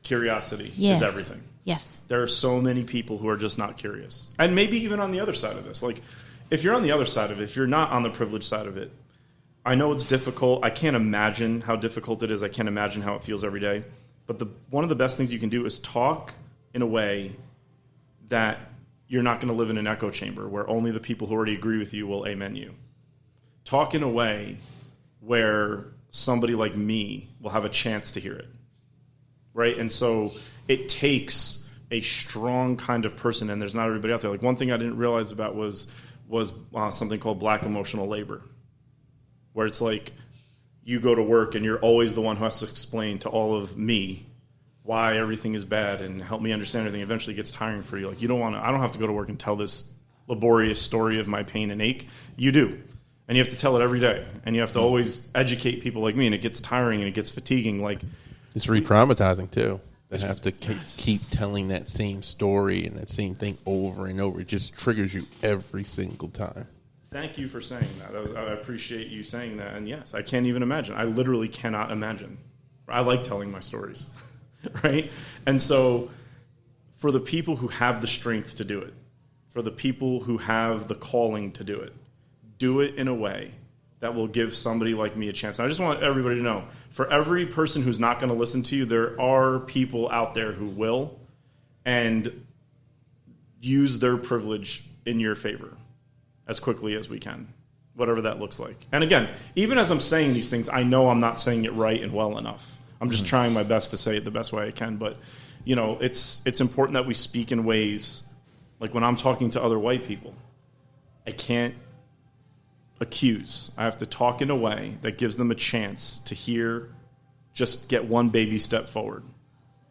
curiosity, is everything. Yes. There are so many people who are just not curious. And maybe even on the other side of this. Like, if you're on the other side of it, if you're not on the privileged side of it, I know it's difficult. I can't imagine how difficult it is. I can't imagine how it feels every day. But one of the best things you can do is talk in a way that you're not going to live in an echo chamber where only the people who already agree with you will amen you. Talk in a way where somebody like me will have a chance to hear it. Right? And so it takes a strong kind of person, and there's not everybody out there. Like one thing I didn't realize about was something called black emotional labor, where it's like you go to work and you're always the one who has to explain to all of me why everything is bad and help me understand everything. Eventually it gets tiring for you. Like I don't have to go to work and tell this laborious story of my pain and ache. You do. And you have to tell it every day. And you have to always educate people like me, and it gets tiring and it gets fatiguing. Like it's re-traumatizing too. They have to keep telling that same story and that same thing over and over. It just triggers you every single time. Thank you for saying that. I appreciate you saying that. And yes, I can't even imagine. I literally cannot imagine. I like telling my stories, right? And so for the people who have the strength to do it, for the people who have the calling to do it in a way that will give somebody like me a chance. And I just want everybody to know, for every person who's not going to listen to you, there are people out there who will, and use their privilege in your favor as quickly as we can, whatever that looks like. And again, even as I'm saying these things, I know I'm not saying it right and well enough. I'm just trying my best to say it the best way I can. But, you know, it's important that we speak in ways, like when I'm talking to other white people, I can't accuse. I have to talk in a way that gives them a chance to hear, just get one baby step forward.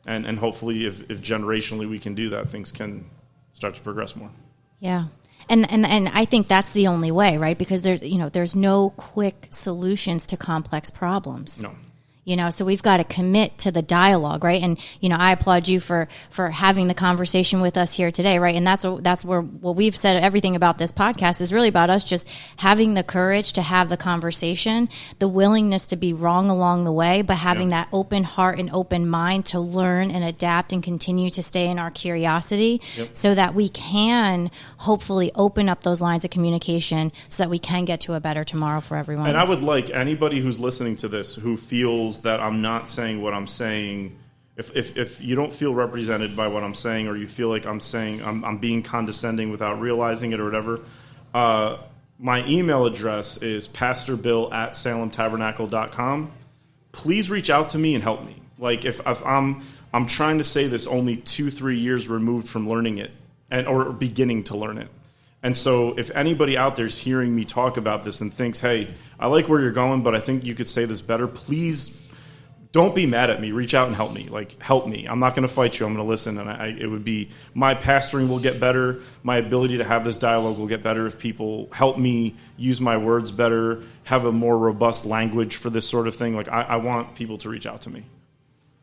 And hopefully if generationally we can do that, things can start to progress more. Yeah. And I think that's the only way, right? Because there's no quick solutions to complex problems. No. So we've got to commit to the dialogue, right? And, I applaud you for having the conversation with us here today, right? And that's where what we've said, everything about this podcast is really about us just having the courage to have the conversation, the willingness to be wrong along the way, but having that open heart and open mind to learn and adapt and continue to stay in our curiosity so that we can hopefully open up those lines of communication so that we can get to a better tomorrow for everyone. And I would like anybody who's listening to this who feels that I'm not saying what I'm saying, if you don't feel represented by what I'm saying, or you feel like I'm being condescending without realizing it or whatever, my email address is pastorbill@salemtabernacle.com. Please reach out to me and help me. Like if I'm trying to say this only 2-3 years removed from learning it or beginning to learn it. And so if anybody out there is hearing me talk about this and thinks, hey, I like where you're going, but I think you could say this better, please don't be mad at me. Reach out and help me. Like, help me. I'm not going to fight you. I'm going to listen. And it would be, my pastoring will get better. My ability to have this dialogue will get better if people help me use my words better, have a more robust language for this sort of thing. Like, I want people to reach out to me.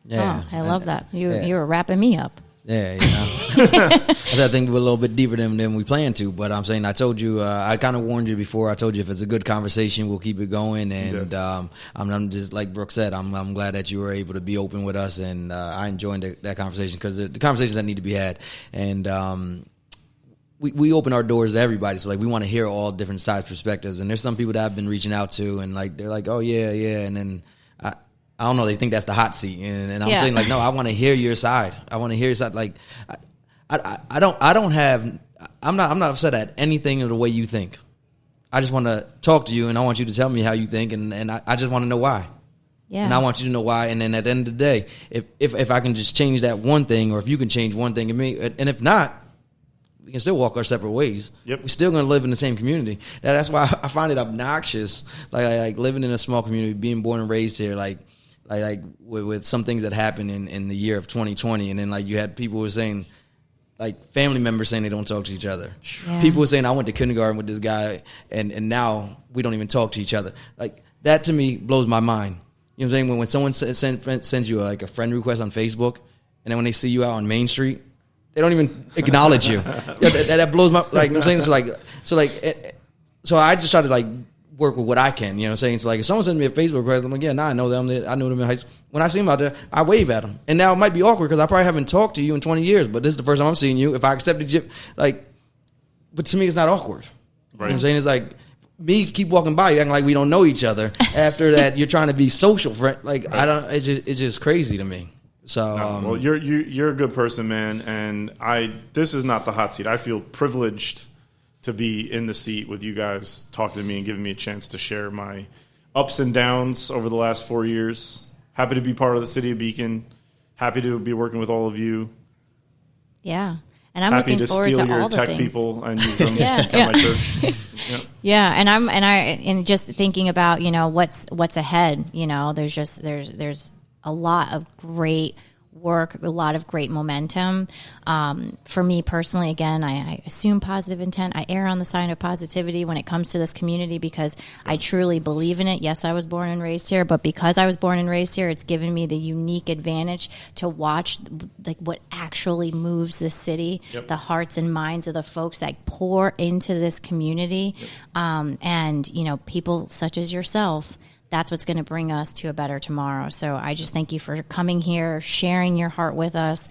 Yeah, I love that. You were wrapping me up. Yeah, I think we're a little bit deeper than we planned to, but I'm saying, I told you, I kind of warned you before. I told you if it's a good conversation, we'll keep it going. And I'm just like Brooke said, I'm glad that you were able to be open with us, and I enjoyed that conversation, because the conversations that need to be had. And we open our doors to everybody, so like we want to hear all different sides, perspectives. And there's some people that I've been reaching out to, and like they're like, oh yeah, and then I don't know, they think that's the hot seat, and I'm saying, like, no, I want to hear your side. I want to hear your side. Like, I'm not upset at anything of the way you think. I just want to talk to you, and I want you to tell me how you think, and I just want to know why. Yeah. And I want you to know why. And then at the end of the day, if I can just change that one thing, or if you can change one thing in me, and if not, we can still walk our separate ways. Yep. We're still going to live in the same community. That's why I find it obnoxious, like living in a small community, being born and raised here, like with some things that happened in the year of 2020, and then like you had people who were saying, like family members saying they don't talk to each other. Yeah. People were saying, I went to kindergarten with this guy, and now we don't even talk to each other. Like, that to me blows my mind. You know what I'm saying? When someone sends you a friend request on Facebook, and then when they see you out on Main Street, they don't even acknowledge you. That blows my, like, you know what I'm saying? So I just try to like work with what I can, you know what I'm saying? It's like, if someone sends me a Facebook request, I'm like, yeah, I know them. I knew them in high school. When I see them out there, I wave at them. And now it might be awkward because I probably haven't talked to you in 20 years, but this is the first time I'm seeing you. If I accepted you, like, but to me, it's not awkward. Right. You know what I'm saying? It's like, me keep walking by you acting like we don't know each other. After that, you're trying to be social friend. Like, right. It's just crazy to me. So, well, you're a good person, man. And this is not the hot seat. I feel privileged to be in the seat with you guys, talking to me and giving me a chance to share my ups and downs over the last 4 years. Happy to be part of the City of Beacon. Happy to be working with all of you. Yeah. And I'm looking forward to all the things. Happy to steal your tech people and use them at my church. Yeah, and just thinking about, what's ahead, there's a lot of great work, a lot of great momentum. For me personally, again, I assume positive intent. I err on the side of positivity when it comes to this community because I truly believe in it. Yes, I was born and raised here, but because I was born and raised here, it's given me the unique advantage to watch like what actually moves this city, the hearts and minds of the folks that pour into this community, and people such as yourself. That's what's going to bring us to a better tomorrow. So I just thank you for coming here, sharing your heart with us.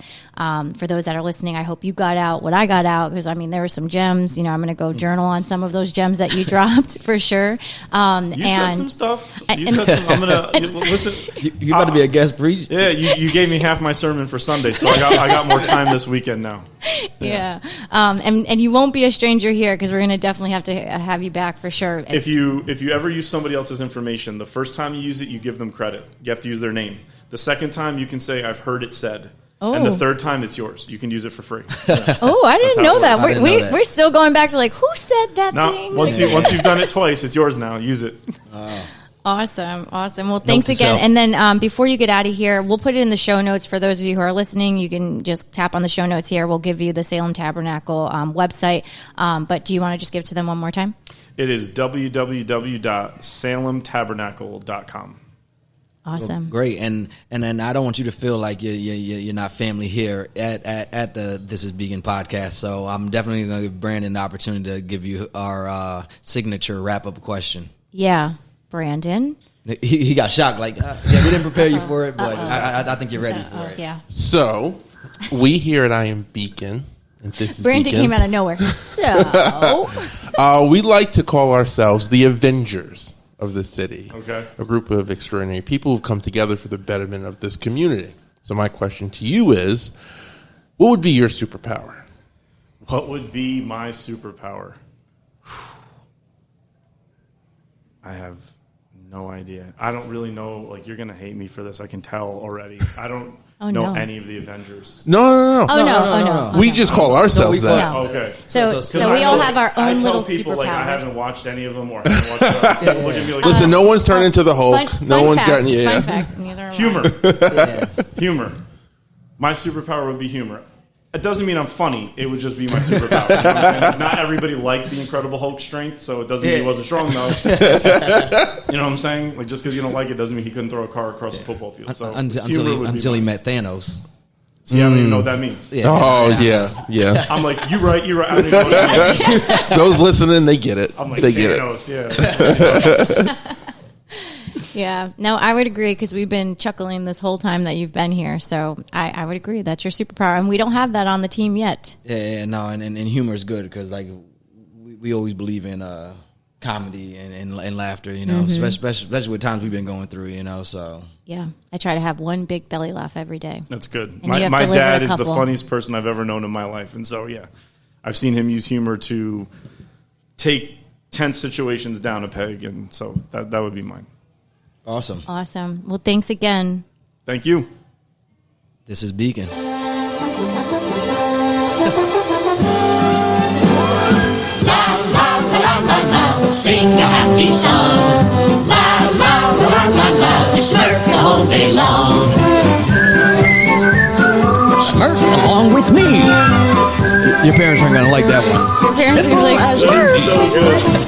For those that are listening, I hope you got out what I got out, because I mean there were some gems. I'm going to go journal on some of those gems that you dropped for sure. You said some stuff. You said some. I'm gonna listen. You about to be a guest preacher? Yeah, you gave me half my sermon for Sunday, so I got more time this weekend now. Yeah. And you won't be a stranger here, because we're going to definitely have to have you back for sure. If you ever use somebody else's information, the first time you use it, you give them credit. You have to use their name. The second time, you can say, "I've heard it said." Oh. And the third time, it's yours. You can use it for free. Oh, I didn't know that. We're still going back to who said that now, thing? Once you've done it twice, it's yours now. Use it. Awesome. Well, thanks again. And then before you get out of here, we'll put it in the show notes for those of you who are listening. You can just tap on the show notes here. We'll give you the Salem Tabernacle website. But do you want to just give it to them one more time? It is www.salemtabernacle.com. Awesome. Well, great. And I don't want you to feel like you're not family here at the This Is Beacon podcast. So I'm definitely going to give Brandon the opportunity to give you our signature wrap-up question. Yeah. Brandon? He got shocked. We didn't prepare you for it, but I think you're ready for it. Yeah. So, we here at I Am Beacon, and this is Brandon Beacon. came out of nowhere. So, we like to call ourselves the Avengers of the city. Okay. A group of extraordinary people who've come together for the betterment of this community. So my question to you is, what would be your superpower? What would be my superpower? I have no idea. I don't really know. You're going to hate me for this. I can tell already. I don't know any of the Avengers. No. Oh, no. We just call ourselves that. No. Okay. So we all have our own little people, superpowers. I haven't watched any of them, or I haven't watched them. People look at me like, Listen, no one's turned into the Hulk. Fun One's fact, gotten... Yeah. Fun fact. Neither am I. humor. Humor. My superpower would be humor. It doesn't mean I'm funny. It would just be my superpower. You know what I'm saying? Not everybody liked the Incredible Hulk strength, so it doesn't mean he wasn't strong, though. You know what I'm saying? Just because you don't like it doesn't mean he couldn't throw a car across the football field. So until he met Thanos. See, I don't even know what that means. Yeah. Oh, yeah. I'm like, you're right. I don't even know what that means. Those listening, they get it. I'm like, they get Thanos, it. Yeah. No, I would agree, because we've been chuckling this whole time that you've been here. So I would agree. That's your superpower. And we don't have that on the team yet. No, and humor is good, because we always believe in comedy and laughter, especially with times we've been going through, so. Yeah. I try to have one big belly laugh every day. That's good. And you have My delivered dad a is the couple. funniest person I've ever known in my life. And so, yeah, I've seen him use humor to take tense situations down a peg. And so that would be mine. Awesome. Well, thanks again. Thank you. This is Beacon. Sing a happy song. La la la la la. Smurf the whole day long. Smurf along with me. Your parents aren't going to like that one. Parents are like, So good.